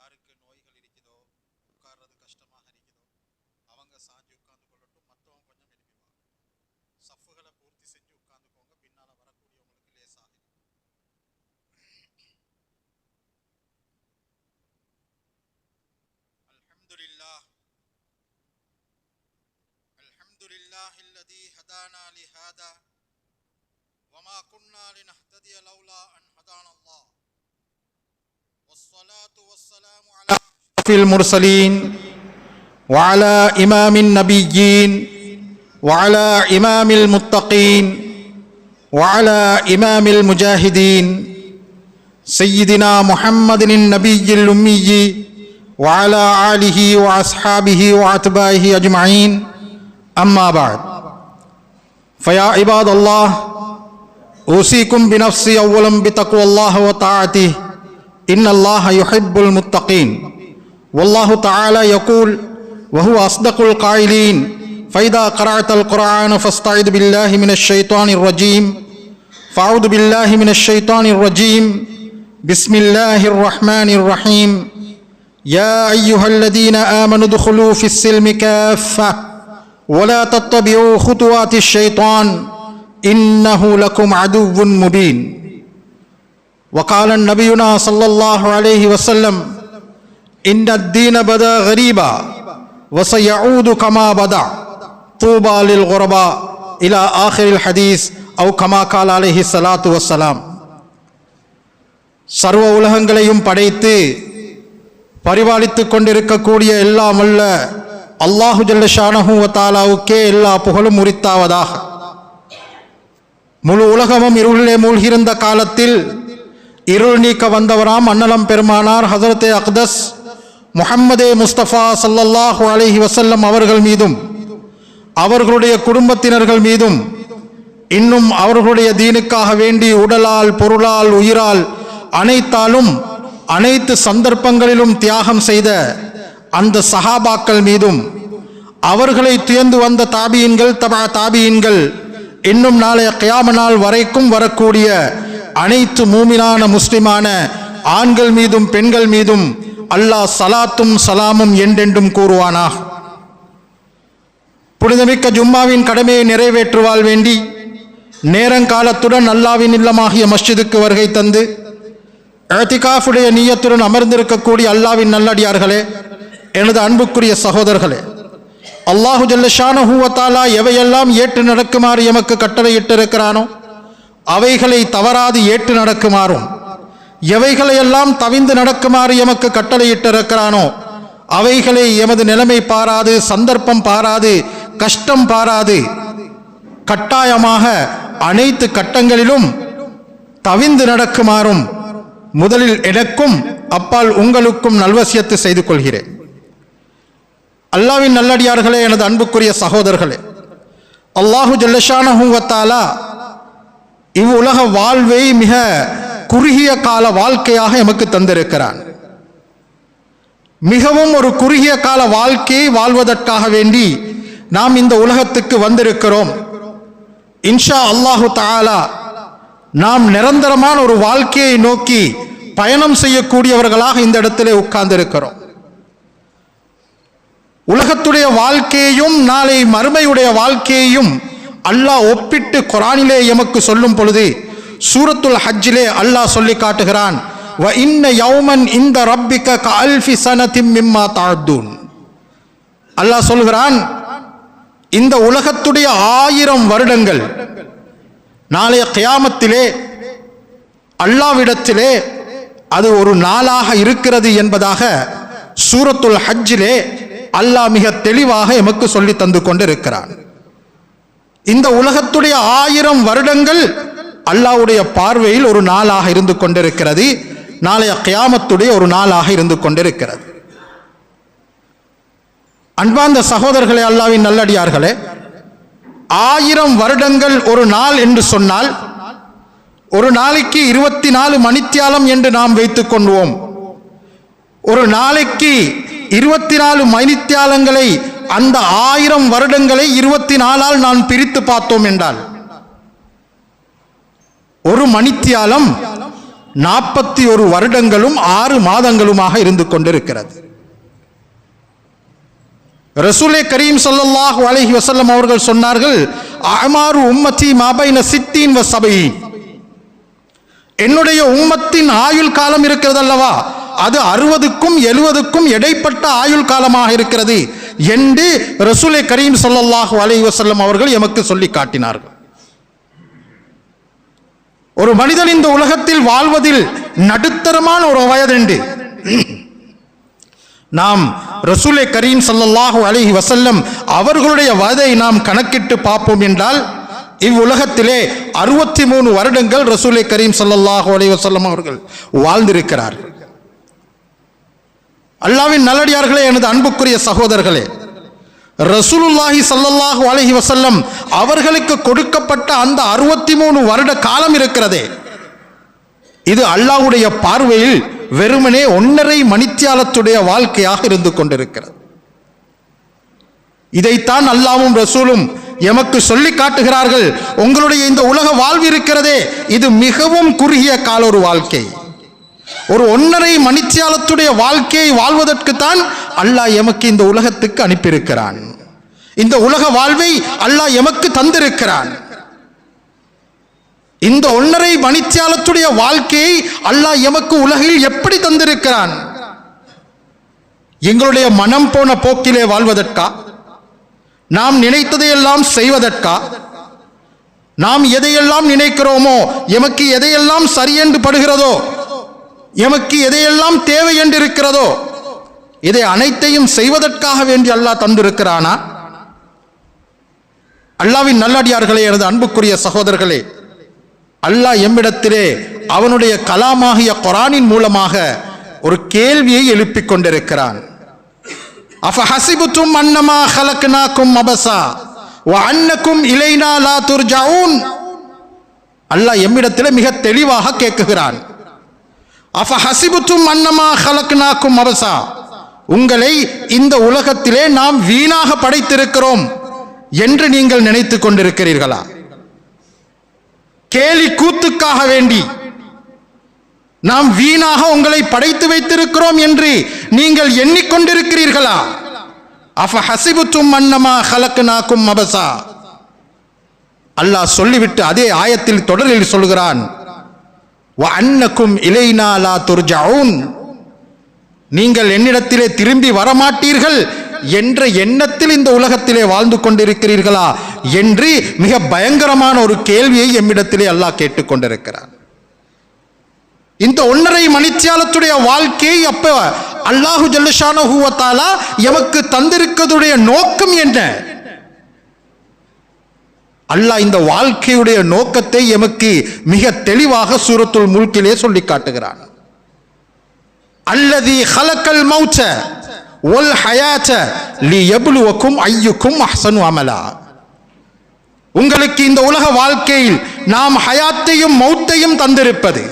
யாருக்கு நோய்கள் இருக்குதோ, உட்கார்றது கஷ்டமாக இருக்குதோ அவங்க சாஞ்சி உட்கார்ந்து கொள்ளட்டும். மற்றவங்க கொஞ்சம் எழுப்பிவாங்க. சஃப்புகளை பூர்த்தி செஞ்சு உட்கார்ந்துக்கோங்க. பின்னால வரக்கூடியவங்களுக்கு லேசாக அல்ஹம்துலில்லாஹ் அல்ஹம்துலில்லாஹ் அல்லதி ஹதானா லிஹாதா வமா குன்னா லினஹ்ததிய லௌலா அன் ஹதானல்லாஹ் والصلاة والسلام على أشرف المرسلين وعلى إمام النبيين وعلى إمام المتقين وعلى إمام المجاهدين سيدنا محمد النبي الأمي وعلى آله وأصحابه وأتباعه أجمعين أما بعد فيا عباد الله أوصيكم بنفسي أولا بتقوى الله وطاعته إن الله يحب المتقين والله تعالى يقول وهو أصدق القائلين فإذا قرأت القرآن فاستعذ بالله من الشيطان الرجيم فأعوذ بالله من الشيطان الرجيم بسم الله الرحمن الرحيم يا أيها الذين آمنوا ادخلوا في السلم كافة ولا تتبعوا خطوات الشيطان إنه لكم عدو مبين وقال نبينا صلى الله عليه وسلم إن الدين بدأ غريبا وسيعود كما بدأ طوبى للغرباء إلى آخر الحديث أو كما قال عليه الصلاة والسلام. சர்வ உலகங்களையும் படைத்து பரிபாலித்துக் கொண்டிருக்கக்கூடிய எல்லாம் அல்ல அல்லாஹு ஜல்ல ஷானஹு வ தஆலாவுக்கே எல்லா புகழும் உரித்தாவதாக. முழு உலகமும் இருளிலே மூழ்கியிருந்த காலத்தில் இருள் நீக்க வந்தவராம் அன்னலம் பெருமானார் ஹஸரத்தே அக்தஸ் முஹம்மதே முஸ்தபா ஸல்லல்லாஹு அலைஹி வஸல்லம் அவர்கள் மீதும் அவர்களுடைய குடும்பத்தினர்கள் மீதும் இன்னும் அவர்களுடைய தீனுக்காக வேண்டி உடலால் பொருளால் உயிரால் அனைத்தாலும் அனைத்து சந்தர்ப்பங்களிலும் தியாகம் செய்த அந்த சஹாபாக்கள் மீதும் அவர்களை துயர்ந்து வந்த தாபியின்கள் தபா தாபியின்கள் இன்னும் நாளைய கியாம நாள் வரைக்கும் வரக்கூடிய அனைத்து மூமினான முஸ்லிமான ஆண்கள் மீதும் பெண்கள் மீதும் அல்லாஹ் சலாத்தும் சலாமும் என்றென்றும் கூறுவானாக. புனிதமிக்க ஜும்மாவின் கடமையை நிறைவேற்றுவால் வேண்டி நேரங்காலத்துடன் அல்லாஹ்வின் இல்லமாகிய மஸ்ஜிதுக்கு வருகை தந்து இஅ்திகாஃபுடைய நிய்யத்துடன் அமர்ந்திருக்கக்கூடிய அல்லாஹ்வின் நல்லடியார்களே, எனது அன்புக்குரிய சகோதரர்களே, அல்லாஹு ஜல்ல ஷானஹு வ தஆலா எவையெல்லாம் ஏற்று நடக்குமாறு எமக்கு கட்டளையிட்டிருக்கிறானோ அவைகளை தவறாது ஏற்று நடக்குமாறும் எவைகளையெல்லாம் தவிந்து நடக்குமாறு எமக்கு கட்டளையிட்டிருக்கிறானோ அவைகளை எமது நிலைமை பாராது, சந்தர்ப்பம் பாராது, கஷ்டம் பாராது கட்டாயமாக அனைத்து கட்டங்களிலும் தவிந்து நடக்குமாறும் முதலில் எனக்கும் அப்பால் உங்களுக்கும் நல்வசியத்து செய்து கொள்கிறேன். அல்லாஹ்வின் நல்லடியார்களே, எனது அன்புக்குரிய சகோதரர்களே, அல்லாஹு ஜல்ல ஷானஹு வ தஆலா இவ்வுலக வாழ்வை மிக குறுகிய கால வாழ்க்கையாக எமக்கு தந்திருக்கிறான். மிகவும் ஒரு குறுகிய கால வாழ்க்கையை வாழ்வதற்காக வேண்டி நாம் இந்த உலகத்துக்கு வந்திருக்கிறோம். இன்ஷா அல்லாஹு தஆலா நாம் நிரந்தரமான ஒரு வாழ்க்கையை நோக்கி பயணம் செய்யக்கூடியவர்களாக இந்த இடத்திலே உட்கார்ந்திருக்கிறோம். உலகத்துடைய வாழ்க்கையையும் நாளை மறுமையுடைய வாழ்க்கையையும் அல்லாஹ் ஒப்பிட்டு குர்ஆனிலே எமக்கு சொல்லும் பொழுது சூரத்துல் ஹஜ்ஜிலே அல்லாஹ் சொல்லி காட்டுகிறான், வ இன்ன யௌமன் இந்த ரப்பிக கஅல்ஃபி ஸனத்தின் மிம்மா தஅதுன். அல்லாஹ் சொல்கிறான், இந்த உலகத்துடைய 1000 வருடங்கள் நாளைய கியாமத்திலே அல்லாஹ்விடத்திலே அது ஒரு நாளாக இருக்கிறது என்பதாக சூரத்துல் ஹஜ்ஜிலே அல்லாஹ் மிக தெளிவாக எமக்கு சொல்லி தந்து கொண்டிருக்கிறான். இந்த உலகத்துடைய 1000 வருடங்கள் அல்லாஹ்வுடைய பார்வையில் ஒரு நாளாக இருந்து கொண்டிருக்கிறது. நாளைய கியாமத்துடைய ஒரு நாளாக இருந்து கொண்டிருக்கிறது. அன்பார்ந்த சகோதரர்களே, அல்லாஹ்வின் நல்லடியார்களே, 1000 வருடங்கள் ஒரு நாள் என்று சொன்னால் ஒரு நாளைக்கு 24 மணித்தியாலம் என்று நாம் வைத்துக் கொள்வோம். ஒரு நாளைக்கு 24 மணித்தியாலங்களை அந்த 1000 வருடங்களை 24ஆல் நான் பிரித்து பார்த்தோம் என்றால் ஒரு மணித்தியாலம் 41 வருடங்களும் 6 மாதங்களுமாக இருந்து கொண்டிருக்கிறது. ரசூலே கரீம் ஸல்லல்லாஹு அலைஹி வஸல்லம் அவர்கள் சொன்னார்கள், அமாரு உம்மத்தி மாபைன சித்தீன் வ சபஈன், என்னுடைய உம்மத்தின் ஆயுள் காலம் இருக்கிறது அல்லவா, அது 60க்கும் 70க்கும் இடைப்பட்ட ஆயுள் காலமாக இருக்கிறது என்று ரசூலே கரீம் ஸல்லல்லாஹு அலைஹி வஸல்லம் அவர்கள் எமக்கு சொல்லி காட்டினார்கள். ஒரு மனிதன் இந்த உலகத்தில் வாழ்வதில் நடுத்தரமான ஒரு வயதுண்டு. நாம் ரசூலே கரீம் ஸல்லல்லாஹு அலைஹி வஸல்லம் அவர்களுடைய வயதை நாம் கணக்கிட்டு பார்ப்போம் என்றால் இவ்வுலகத்திலே 63 வருடங்கள் ரசூலே கரீம் ஸல்லல்லாஹு அலைஹி வஸல்லம் அவர்கள் வாழ்ந்திருக்கிறார்கள். அல்லாஹ்வின் நல்லடியார்களே, எனது அன்புக்குரிய சகோதரர்களே, ரசூலுல்லாஹி ஸல்லல்லாஹு அலைஹி வஸல்லம் அவர்களுக்கு கொடுக்கப்பட்ட அந்த 63 வருட காலம் இருக்கிறதே, இது அல்லாஹ்வுடைய பார்வையில் வெறுமனே 1.5 மணித்தியாலத்துடைய வாழ்க்கையாக இருந்து கொண்டிருக்கிறது. இதைத்தான் அல்லாஹ்வும் ரசூலும் எமக்கு சொல்லி காட்டுகிறார்கள். உங்களுடைய இந்த உலக வாழ்வு இருக்கிறதே, இது மிகவும் குறுகிய கால ஒரு வாழ்க்கை. ஒரு 1.5 மணித்தியாலத்துடைய வாழ்க்கையை வாழ்வதற்குத்தான் அல்லாஹ் எமக்கு இந்த உலகத்துக்கு அனுப்பியிருக்கிறான். இந்த உலக வாழ்வை அல்லாஹ் எமக்கு தந்திருக்கிறான். இந்த 1.5 மணித்தியாலத்துடைய வாழ்க்கையை அல்லாஹ் எமக்கு உலகில் எப்படி தந்திருக்கிறான்? எங்களுடைய மனம் போன போக்கிலே வாழ்வதற்கா? நாம் நினைத்ததையெல்லாம் செய்வதற்கா? நாம் எதையெல்லாம் நினைக்கிறோமோ, எமக்கு எதையெல்லாம் சரியென்று படுகிறதோ, எமக்கு எதையெல்லாம் தேவை என்று இருக்கிறதோ, இதை அனைத்தையும் செய்வதற்காக வேண்டி அல்லாஹ் தந்திருக்கிறானா? அல்லாஹ்வின் நல்லடியார்களே, எனது அன்புக்குரிய சகோதரர்களே, அல்லாஹ் எம்மிடத்திலே அவனுடைய கலாமாகிய குர்ஆனின் மூலமாக ஒரு கேள்வியை எழுப்பிக் கொண்டிருக்கிறான். அஃபஹஸிபுதும் அன்னமா ஹலக்னாகும் அபஸா வ அன்னகும் இலைனா லா துர்ஜஊன். அல்லாஹ் எம்மிடத்திலே மிக தெளிவாக கேட்குகிறான். அஃபஹஸிபுதும் அன்னமா ஹலக்னாகும் அபஸா, உங்களை இந்த உலகத்திலே நாம் வீணாக படைத்திருக்கிறோம் என்று நீங்கள் நினைத்து கொண்டிருக்கிறீர்களா? கேலி கூத்துக்காக வேண்டி நாம் வீணாக உங்களை படைத்து வைத்திருக்கிறோம் என்று நீங்கள் எண்ணிக்கொண்டிருக்கிறீர்களா? அஃபஹஸிபுதும் அன்னமா ஹலக்னாகும் அபஸா. அல்லாஹ் சொல்லிவிட்டு அதே ஆயத்தில் தொடரில் சொல்கிறான், வ அன்னகும் இலைனா லா துர்ஜஊன், நீங்கள் என்னிடத்திலே திரும்பி வரமாட்டீர்கள் என்ற எண்ணத்தில் இந்த உலகத்திலே வாழ்ந்து கொண்டிருக்கிறீர்களா என்று மிக பயங்கரமான ஒரு கேள்வியை எம்மிடத்திலே அல்லாஹ் கேட்டுக்கொண்டிருக்கிறார். இந்த 1.5 மணித்தியாலத்துடைய வாழ்க்கையை அப்ப அல்லாஹு ஜல்லஷானஹு வ தஆலா எமக்கு தந்திருக்கிறதுடைய நோக்கம் என்ன? அல்லாஹ் இந்த வாழ்க்கையுடைய நோக்கத்தை எமக்கு மிக தெளிவாக சூரத்துல் முல்கிலே சொல்லி காட்டுகிறான். அல்லதி ஹலக்கல் மௌத வல் ஹயாத லியப்லுவக்கும் அய்யுக்கும் அஹ்ஸனு அமலா. உங்களுக்கு இந்த உலக வாழ்க்கையில் நாம் ஹயாத்தையும் மௌத்தையும் தந்திருப்பது,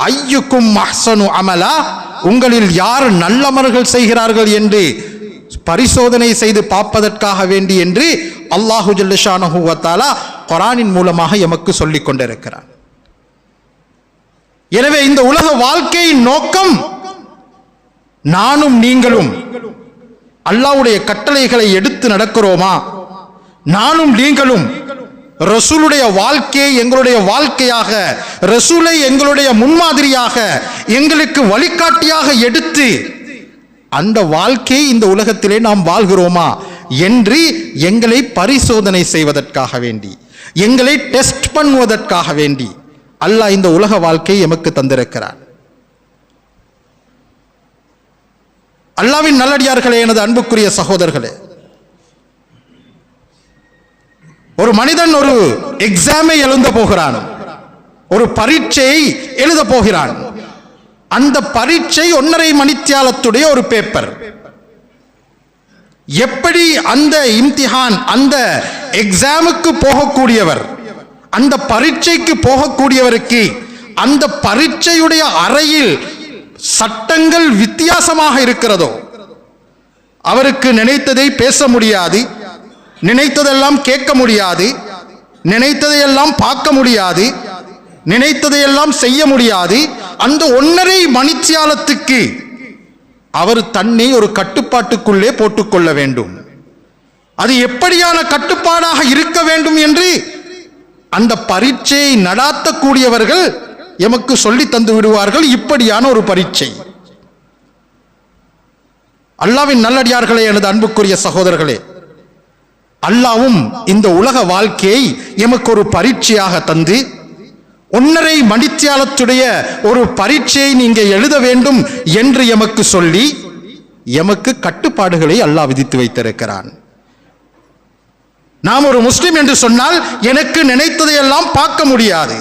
அய்யுக்கும் அஹ்ஸனு அமலா, உங்களில் யார் நல்லமல்கள் செய்கிறார்கள் என்று பரிசோதனை செய்து பார்ப்பதற்காக வேண்டி என்று அல்லாஹு ஜல்லஷானஹு வ தஆலா குர்ஆனின் மூலமாக எமக்கு சொல்லிக் கொண்டிருக்கிறார். எனவே இந்த உலக வாழ்க்கையின் நோக்கம் நானும் நீங்களும் அல்லாஹ்வுடைய கட்டளைகளை எடுத்து நடக்கிறோமா? நானும் நீங்களும் ரசூலுடைய வாழ்க்கையை எங்களுடைய வாழ்க்கையாக, ரசூலை எங்களுடைய முன்மாதிரியாக, எங்களுக்கு வழிகாட்டியாக எடுத்து அந்த வாழ்க்கையை இந்த உலகத்திலே நாம் வாழ்கிறோமா என்று எங்களை பரிசோதனை செய்வதற்காக வேண்டி, எங்களை டெஸ்ட் பண்ணுவதற்காக வேண்டி அல்லாஹ் இந்த உலக வாழ்க்கையை எமக்கு தந்திருக்கிறார். அல்லாஹ்வின் நல்லடியார்களே, எனது அன்புக்குரிய சகோதரர்களே, ஒரு மனிதன் ஒரு எக்ஸாமை எழுத போகிறான், ஒரு பரீட்சையை எழுத போகிறான். அந்த பரீட்சை 1.5 மணித்தியாலத்துடைய ஒரு பேப்பர். எப்படி அந்த இம்திஹான், அந்த எக்ஸாமுக்கு போகக்கூடியவர், அந்த பரீட்சைக்கு போகக்கூடியவருக்கு அந்த பரீட்சையுடைய அறையில் சட்டங்கள் வித்தியாசமாக இருக்கிறதோ, அவருக்கு நினைத்ததை பேச முடியாது, நினைத்ததெல்லாம் கேட்க முடியாது, நினைத்ததையெல்லாம் பார்க்க முடியாது, நினைத்ததையெல்லாம் செய்ய முடியாது. அந்த 1.5 மணித்தியாலத்துக்கு அவர் தன்னை ஒரு கட்டுப்பாட்டுக்குள்ளே போட்டுக்கொள்ள வேண்டும். அது எப்படியான கட்டுப்பாடாக இருக்க வேண்டும் என்று அந்த பரீட்சையை நடாத்தக்கூடியவர்கள் எமக்கு சொல்லி தந்து விடுவார்கள். இப்படியான ஒரு பரீட்சை. அல்லாஹ்வின் நல்லடியார்களே, எனது அன்புக்குரிய சகோதரர்களே, அல்லாஹ்வும் இந்த உலக வாழ்க்கையை எமக்கு ஒரு பரீட்சையாக தந்து 1.5 மணித்தியாலத்துடைய ஒரு பரீட்சையை நீங்க எழுத வேண்டும் என்று எமக்கு சொல்லி எமக்கு கட்டுப்பாடுகளை அல்லாஹ் விதித்து வைத்திருக்கிறான். நாம் ஒரு முஸ்லிம் என்று சொன்னால் எனக்கு நினைத்ததையெல்லாம் பார்க்க முடியாது,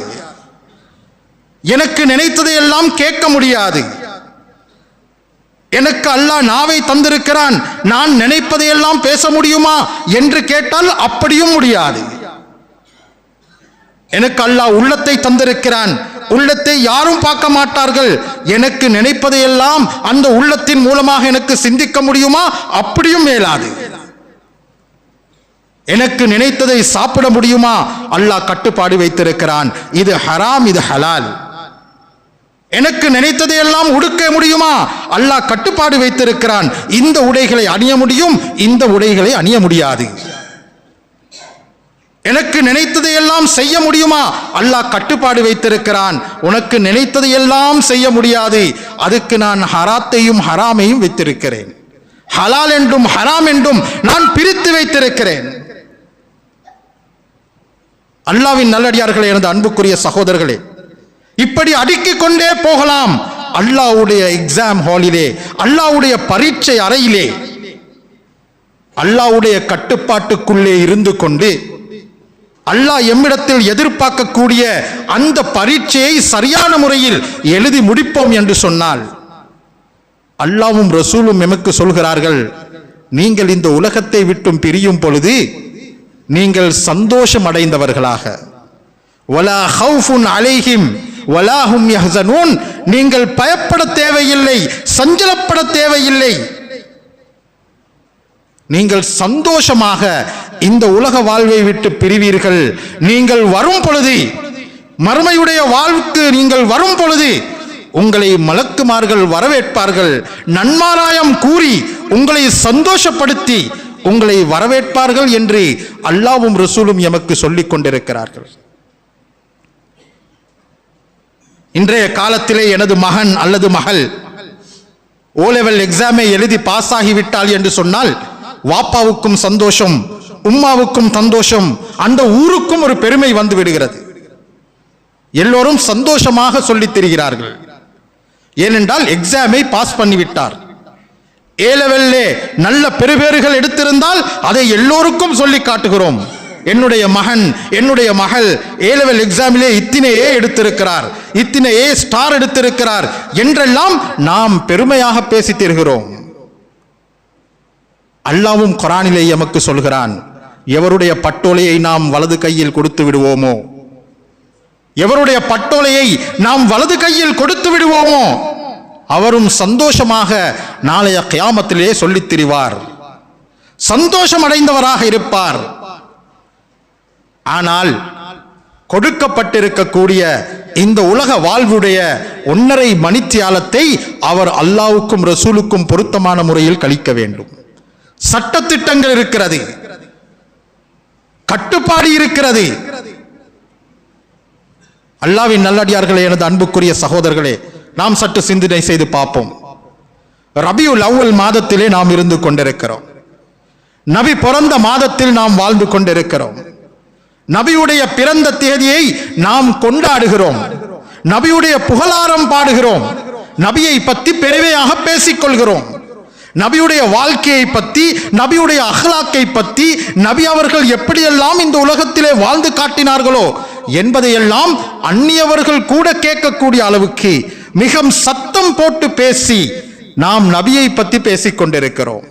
எனக்கு நினைத்ததையெல்லாம் கேட்க முடியாது. எனக்கு அல்லாஹ் நாவை தந்திருக்கிறான், நான் நினைப்பதையெல்லாம் பேச முடியுமா என்று கேட்டால் அப்படியும் முடியாது. எனக்கு அல்லாஹ் உள்ளத்தை தந்திருக்கிறான், உள்ளத்தை யாரும் பார்க்க மாட்டார்கள், எனக்கு நினைப்பதையெல்லாம் அந்த உள்ளத்தின் மூலமாக எனக்கு சிந்திக்க முடியுமா? அப்படியும் மேலாது. எனக்கு நினைத்ததை சாப்பிட முடியுமா? அல்லாஹ் கட்டுப்பாடு வைத்திருக்கிறான், இது ஹராம், இது ஹலால். எனக்கு நினைத்ததையெல்லாம் உடுக்க முடியுமா? அல்லாஹ் கட்டுப்பாடு வைத்திருக்கிறான், இந்த உடைகளை அணிய முடியும், இந்த உடைகளை அணிய முடியாது. எனக்கு நினைத்ததையெல்லாம் செய்ய முடியுமா? அல்லாஹ் கட்டுப்பாடு வைத்திருக்கிறான், உனக்கு நினைத்ததையெல்லாம் செய்ய முடியாது, அதுக்கு நான் ஹராத்தையும் ஹராமையும் வைத்திருக்கிறேன், ஹலால் என்றும் ஹராம் என்றும் நான் பிரித்து வைத்திருக்கிறேன். அல்லாஹ்வின் நல்லடியார்களே, எனது அன்புக்குரிய சகோதரர்களே, இப்படி அடுக்கிக் கொண்டே போகலாம். அல்லாஹ்வுடைய எக்ஸாம் ஹாலிலே, அல்லாஹ்வுடைய பரீட்சை அறையிலே, அல்லாஹ்வுடைய கட்டுப்பாட்டுக்குள்ளே இருந்து கொண்டு அல்லாஹ் எம்மிடத்தில் எதிர்பார்க்கக்கூடிய அந்த பரீட்சையை சரியான முறையில் எழுதி முடிப்போம் என்று சொன்னால், அல்லாஹ்வும் ரசூலும் எமக்கு சொல்கிறார்கள், நீங்கள் இந்த உலகத்தை விட்டும் பிரியும் பொழுது நீங்கள் சந்தோஷம் அடைந்தவர்களாக, வலா ஹவுஃபுன் அலைஹிம் வலா ஹும் யஹ்ஸனூன், நீங்கள் பயப்பட தேவையில்லை, சஞ்சலப்பட தேவையில்லை, நீங்கள் சந்தோஷமாக இந்த உலக வாழ்வை விட்டு பிரிவீர்கள். நீங்கள் வரும் பொழுது, மறுமையுடைய வாழ்வுக்கு நீங்கள் வரும் பொழுது உங்களை மலக்குமார்கள் வரவேற்பார்கள், நன்மாராயம் கூறி உங்களை சந்தோஷப்படுத்தி உங்களை வரவேற்பார்கள் என்று அல்லாஹ்வும் ரசூலும் எமக்கு சொல்லிக் கொண்டிருக்கிறார்கள். இன்றைய காலத்திலே எனது மகன் அல்லது மகள் ஓ லெவல் எக்ஸாமை எழுதி பாஸ் ஆகிவிட்டால் என்று சொன்னால் வாப்பாவுக்கும் சந்தோஷம், உம்மாவுக்கும் சந்தோஷம், அந்த ஊருக்கும் ஒரு பெருமை வந்து விடுகிறது. எல்லோரும் சந்தோஷமாக சொல்லித் தெரிகிறார்கள். ஏனென்றால் எக்ஸாமை பாஸ் பண்ணிவிட்டார். ஏ லெவல்லே நல்ல பெருபேறுகள் எடுத்திருந்தால் அதை எல்லோருக்கும் சொல்லி காட்டுகிறோம். என்னுடைய மகன், என்னுடைய மகள் ஏ லெவல் எக்ஸாமிலே இத்தனை ஏ எடுத்திருக்கிறார், இத்தனை ஏ ஸ்டார் எடுத்திருக்கிறார் என்றெல்லாம் நாம் பெருமையாக பேசி தருகிறோம். அல்லாஹ்வும் குர்ஆனிலே எமக்கு சொல்கிறான், எவருடைய பட்டோலையை நாம் வலது கையில் கொடுத்து விடுவோமோ, எவருடைய பட்டோலையை நாம் வலது கையில் கொடுத்து விடுவோமோ அவரும் சந்தோஷமாக நாளைய கியாமத்திலே சொல்லித் திரிவார், சந்தோஷம் அடைந்தவராக இருப்பார். ஆனால் கொடுக்கப்பட்டிருக்கக்கூடிய இந்த உலக வாழ்வுடைய 1.5 மணித்தியாலத்தை அவர் அல்லாஹ்வுக்கும் ரசூலுக்கும் பொருத்தமான முறையில் கழிக்க வேண்டும். சட்டத்திட்டங்கள் இருக்கிறது, கட்டுப்பாடு இருக்கிறது. அல்லாஹ்வின் நல்லடியார்களே, எனது அன்புக்குரிய சகோதரர்களே, நாம் சற்று சிந்தனை செய்து பார்ப்போம். ரபியுல் அவ்வல் மாதத்திலே நாம் இருந்து கொண்டிருக்கிறோம். நபி பிறந்த மாதத்தில் நாம் வாழ்ந்து கொண்டிருக்கிறோம். நபியுடைய பிறந்த தேதியை நாம் கொண்டாடுகிறோம், நபியுடைய புகழாரம் பாடுகிறோம், நபியை பற்றி பெருமையாக பேசிக்கொள்கிறோம். நபியுடைய வாழ்க்கையை பற்றி, நபியுடைய அஹ்லாக்கை பற்றி, நபி அவர்கள் எப்படியெல்லாம் இந்த உலகத்திலே வாழ்ந்து காட்டினார்களோ என்பதையெல்லாம் அந்நியவர்கள் கூட கேட்கக்கூடிய அளவுக்கு மிக சத்தம் போட்டு பேசி நாம் நபியை பற்றி பேசிக் கொண்டிருக்கிறோம்.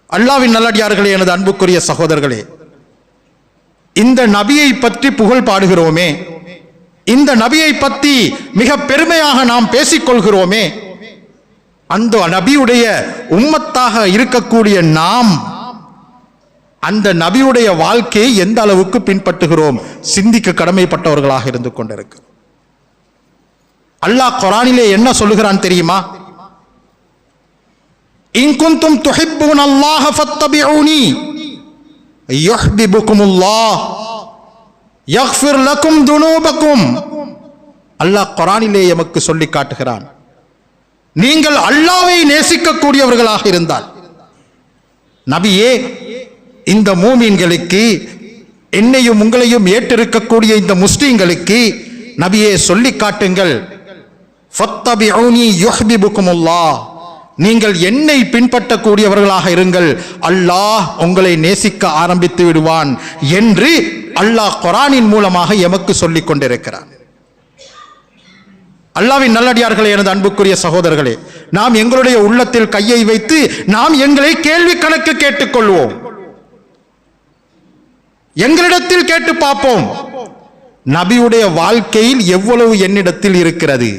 அல்லாஹ்வின் நல்லடியார்களே, எனது அன்புக்குரிய சகோதரர்களே, இந்த நபியை பற்றி புகழ் பாடுகிறோமே, இந்த நபியை பற்றி மிக பெருமையாக நாம் பேசிக்கொள்கிறோமே, அந்த நபியுடைய உம்மத்தாக இருக்கக்கூடிய நாம் அந்த நபியுடைய வாழ்க்கையை எந்த அளவுக்கு பின்பற்றுகிறோம் சிந்திக்க கடமைப்பட்டவர்களாக இருந்து கொண்டிருக்கிறோம். அல்லாஹ் குர்ஆனிலே என்ன சொல்லுகிறான் தெரியுமா? இன் குன்தும் துஹிப்பூனல்லாஹ ஃபத்தபிஊனி யுஹ்பிபுகுமுல்லாஹ் யக்ஃபிர் லகும் துனூபகும். அல்லாஹ் குர்ஆனிலே எமக்கு சொல்லி காட்டுகிறான், நீங்கள் அல்லாஹ்வை நேசிக்கக்கூடியவர்களாக இருந்தால், நபியே இந்த மூமின்களுக்கு, என்னையும் உங்களையும் ஏற்றிருக்கக்கூடிய இந்த முஸ்லிம்களுக்கு நபியே சொல்லி காட்டுங்கள், ஃபத்தபிஊனி யுஹ்பிபுகுமுல்லாஹ், நீங்கள் என்னை பின்பற்றக்கூடியவர்களாக இருங்கள், அல்லாஹ் உங்களை நேசிக்க ஆரம்பித்து விடுவான் என்று அல்லாஹ் குர்ஆனின் மூலமாக எமக்கு சொல்லிக் கொண்டிருக்கிறான். அல்லாஹ்வின் நல்லடியார்களே, எனது அன்புக்குரிய சகோதரர்களே, நாம் எங்களுடைய உள்ளத்தில் கையை வைத்து நாம் எங்களை கேள்வி கணக்கு கேட்டுக்கொள்வோம். எங்களிடத்தில் கேட்டு பார்ப்போம், நபியுடைய வாழ்க்கையில் எவ்வளவு என்னிடத்தில் இருக்கிறது?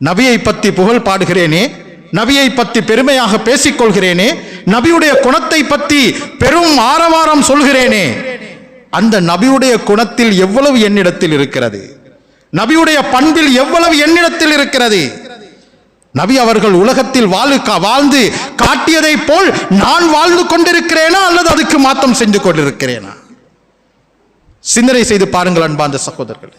நபியை பற்றி புகழ் பாடுகிறேனே, நபியை பற்றி பெருமையாக பேசிக்கொள்கிறேனே, நபியுடைய குணத்தை பற்றி பெரும் ஆரவாரம் சொல்கிறேனே, அந்த நபியுடைய குணத்தில் எவ்வளவு என்னிடத்தில் இருக்கிறது? நபியுடைய பண்பில் எவ்வளவு என்னிடத்தில் இருக்கிறது? நபி அவர்கள் உலகத்தில் வாழ்ந்து காட்டியதை போல் நான் வாழ்ந்து கொண்டிருக்கிறேனா அல்லது அதுக்கு மாற்றம் செஞ்சு கொண்டிருக்கிறேனா? சிந்தனை செய்து பாருங்கள் அன்பார்ந்த சகோதரர்களே.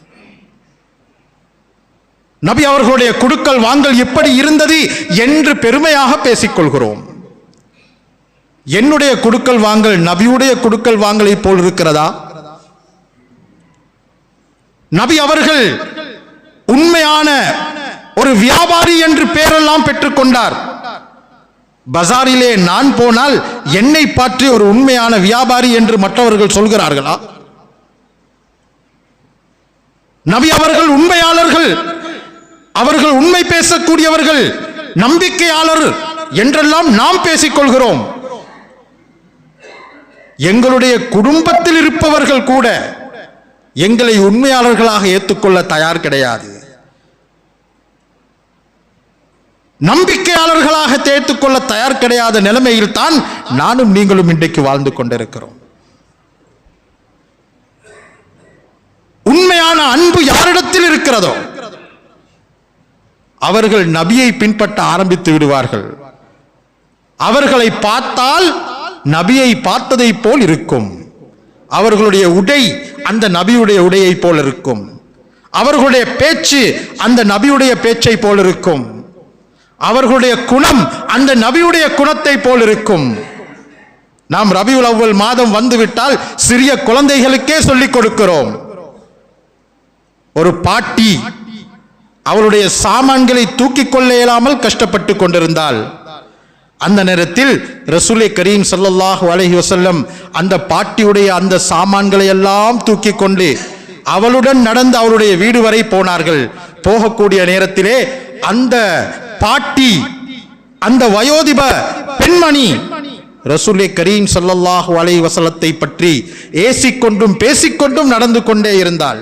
நபி அவர்களுடைய குடுக்கல் வாங்கல் எப்படி இருந்தது என்று பெருமையாக பேசிக்கொள்கிறோம். என்னுடைய குடுக்கல் வாங்கல் நபியுடைய குடுக்கல் வாங்கலை போல் இருக்கிறதா? நபி அவர்கள் உண்மையான ஒரு வியாபாரி என்று பெயரெல்லாம் பெற்றுக்கொண்டார். பஜாரிலே நான் போனால் என்னை பற்றி ஒரு உண்மையான வியாபாரி என்று மற்றவர்கள் சொல்கிறார்களா? நபி அவர்கள் உண்மையாளர்கள், அவர்கள் உண்மை பேசக்கூடியவர்கள், நம்பிக்கையாளர் என்றெல்லாம் நாம் பேசிக்கொள்கிறோம். எங்களுடைய குடும்பத்தில் இருப்பவர்கள் கூட எங்களை உண்மையாளர்களாக ஏற்றுக்கொள்ள தயார் கிடையாது. நம்பிக்கையாளர்களாக ஏற்றுக்கொள்ள தயார் கிடையாத நிலைமையில் தான் நானும் நீங்களும் இன்றைக்கு வாழ்ந்து கொண்டிருக்கிறோம். உண்மையான அன்பு யாரிடத்தில் இருக்கிறதோ அவர்கள் நபியை பின்பற்ற ஆரம்பித்து விடுவார்கள். அவர்களை பார்த்தால் நபியை பார்த்ததை போல் இருக்கும். அவர்களுடைய உடை அந்த நபியுடைய உடையை போல் இருக்கும். அவர்களுடைய பேச்சு அந்த நபியுடைய பேச்சை போல் இருக்கும். அவர்களுடைய குணம் அந்த நபியுடைய குணத்தை போல் இருக்கும். நாம் ரபியுல் அவ்வல் மாதம் வந்துவிட்டால் சிறிய குழந்தைகளுக்கே சொல்லிக் கொடுக்கிறோம். ஒரு பாட்டி அவளுடைய சாமான்களை தூக்கிக் கொள்ள இயலாமல் கஷ்டப்பட்டு கொண்டிருந்தாள். அந்த நேரத்தில் ரசூலே கரீம் ஸல்லல்லாஹு அலைஹி வஸல்லம் அந்த பாட்டியுடைய அந்த சாமான்களை எல்லாம் தூக்கி கொண்டு அவளுடன் நடந்து அவளுடைய வீடு வரை போனார்கள். போகக்கூடிய நேரத்திலே அந்த பாட்டி, அந்த வயோதிப பெண்மணி ரசூலே கரீம் ஸல்லல்லாஹு அலைஹி வஸல்லத்தை பற்றி ஏசிக்கொண்டும் பேசிக்கொண்டும் நடந்து கொண்டே இருந்தாள்.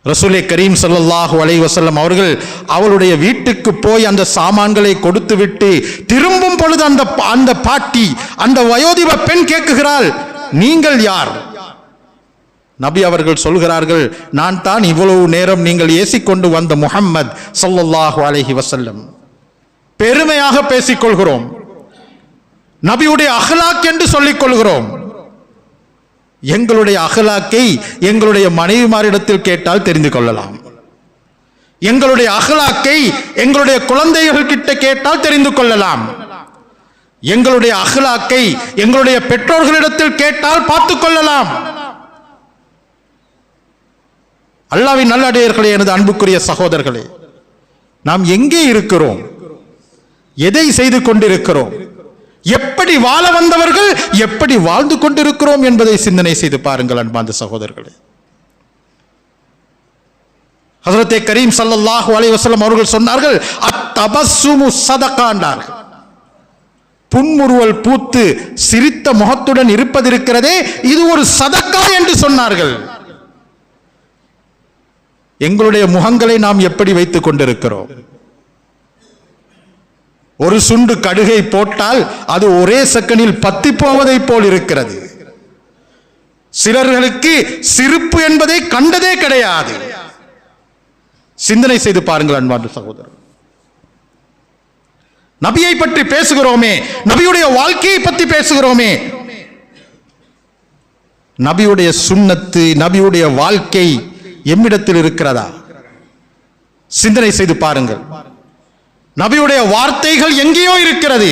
ரசூலே கரீம் ஸல்லல்லாஹு அலைஹி வஸல்லம் அவர்கள் அவளுடைய வீட்டுக்கு போய் அந்த சாமான்களை கொடுத்து விட்டு திரும்பும் பொழுது அந்த பாட்டி, அந்த வயோதிப பெண் கேட்குகிறாள், நீங்கள் யார்? நபி அவர்கள் சொல்கிறார்கள், நான் தான் இவ்வளவு நேரம் நீங்கள் ஏசிக்கொண்டு வந்த முஹம்மத் ஸல்லல்லாஹு அலைஹி வஸல்லம். பெருமையாக பேசிக்கொள்கிறோம். நபியுடைய அஹ்லாக் என்று சொல்லிக் கொள்கிறோம். எங்களுடைய அஹ்லாக்கை எங்களுடைய மனைவிமாரிடத்தில் கேட்டால் தெரிந்து கொள்ளலாம். எங்களுடைய அஹ்லாக்கை எங்களுடைய குழந்தைகள் கிட்ட கேட்டால் தெரிந்து கொள்ளலாம். எங்களுடைய அஹ்லாக்கை எங்களுடைய பெற்றோர்களிடத்தில் கேட்டால் பார்த்து கொள்ளலாம். அல்லாஹ்வின் நல்லடியார்களே, எனது அன்புக்குரிய சகோதரர்களே, நாம் எங்கே இருக்கிறோம்? எதை செய்து கொண்டிருக்கிறோம்? எப்படி வாழ வந்தவர்கள் எப்படி வாழ்ந்து கொண்டிருக்கிறோம் என்பதை சிந்தனை செய்து பாருங்கள் அன்பார்ந்த சகோதரர்களே. ஹஜ்ரத் கரீம் ஸல்லல்லாஹு அலைஹி வஸல்லம் அவர்கள் சொன்னார்கள், அத்தபஸ்ஸுமு ஸதகா என்றார்கள். புன்முறுவல் பூத்து சிரித்த முகத்துடன் இருப்பதிருக்கிறதே, இது ஒரு சதக்கா என்று சொன்னார்கள். எங்களுடைய முகங்களை நாம் எப்படி வைத்துக் கொண்டிருக்கிறோம்? ஒரு சுண்டு கடுகை போட்டால் அது ஒரே செகண்டில் பத்தி போவதை போல் இருக்கிறது. சிலர்களுக்கு சிரிப்பு என்பதை கண்டதே கிடையாது. சிந்தனை செய்து பாருங்கள் அன்பார்ந்த சகோதரர். நபியை பற்றி பேசுகிறோமே, நபியுடைய வாழ்க்கையை பற்றி பேசுகிறோமே, நபியுடைய சுன்னத்து, நபியுடைய வாழ்க்கை எம்மிடத்தில் இருக்கிறதா? சிந்தனை செய்து பாருங்கள். நபியுடைய வார்த்தைகள் எங்கேயோ இருக்கிறது,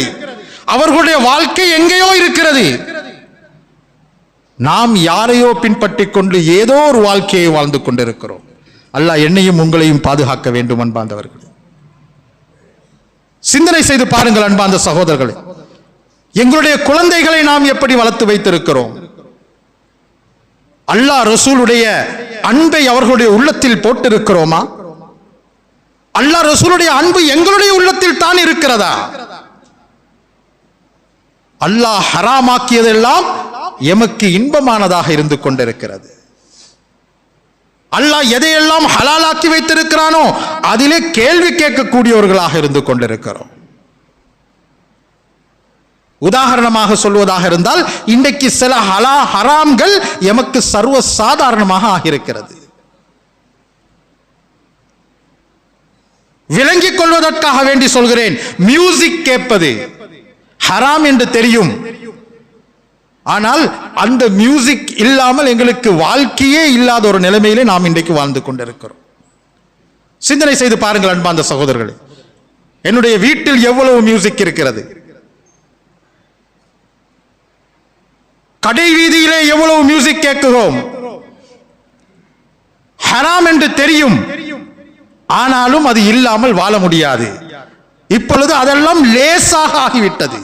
அவர்களுடைய வாழ்க்கை எங்கேயோ இருக்கிறது. நாம் யாரையோ பின்பற்றிக் கொண்டு ஏதோ ஒரு வாழ்க்கையை வாழ்ந்து கொண்டிருக்கிறோம். அல்லாஹ் என்னையும் உங்களையும் பாதுகாக்க வேண்டும் அன்பார்ந்தவர்களே. சிந்தனை செய்து பாருங்கள் அன்பார்ந்த சகோதரர்களே. எங்களுடைய குழந்தைகளை நாம் எப்படி வளர்த்து வைத்திருக்கிறோம்? அல்லாஹ் ரசூலுடைய அன்பை அவர்களுடைய உள்ளத்தில் போட்டிருக்கிறோமா? அல்லாஹ் ரசூலுடைய அன்பு எங்களுடைய உள்ளத்தில் தான் இருக்கிறதா? அல்லாஹ் ஹராமாக்கியதெல்லாம் எமக்கு இன்பமானதாக இருந்து கொண்டிருக்கிறது. அல்லாஹ் எதையெல்லாம் ஹலாலாக்கி வைத்திருக்கிறானோ அதிலே கேள்வி கேட்கக்கூடியவர்களாக இருந்து கொண்டிருக்கிறோம். உதாரணமாக சொல்வதாக இருந்தால், இன்றைக்கு சில ஹராம்கள் எமக்கு சர்வ சாதாரணமாக ஆகியிருக்கிறது. விளங்கிக் கொள்வதற்காக வேண்டி சொல்கிறேன். மியூசிக் கேட்பது ஹராம் என்று தெரியும், ஆனால் அந்த மியூசிக் இல்லாமல் எங்களுக்கு வாழ்க்கையே இல்லாத ஒரு நிலைமையிலே நாம் இன்றைக்கு வாழ்ந்து கொண்டிருக்கிறோம். சிந்தனை செய்து பாருங்கள் அன்பார்ந்த சகோதரர்களே. என்னுடைய வீட்டில் எவ்வளவு மியூசிக் இருக்கிறது, கடை வீதியிலே எவ்வளவு மியூசிக் கேட்கிறோம். ஹராம் என்று தெரியும், ஆனாலும் அது இல்லாமல் வாழ முடியாது. இப்பொழுது அதெல்லாம் லேசாக ஆகிவிட்டது.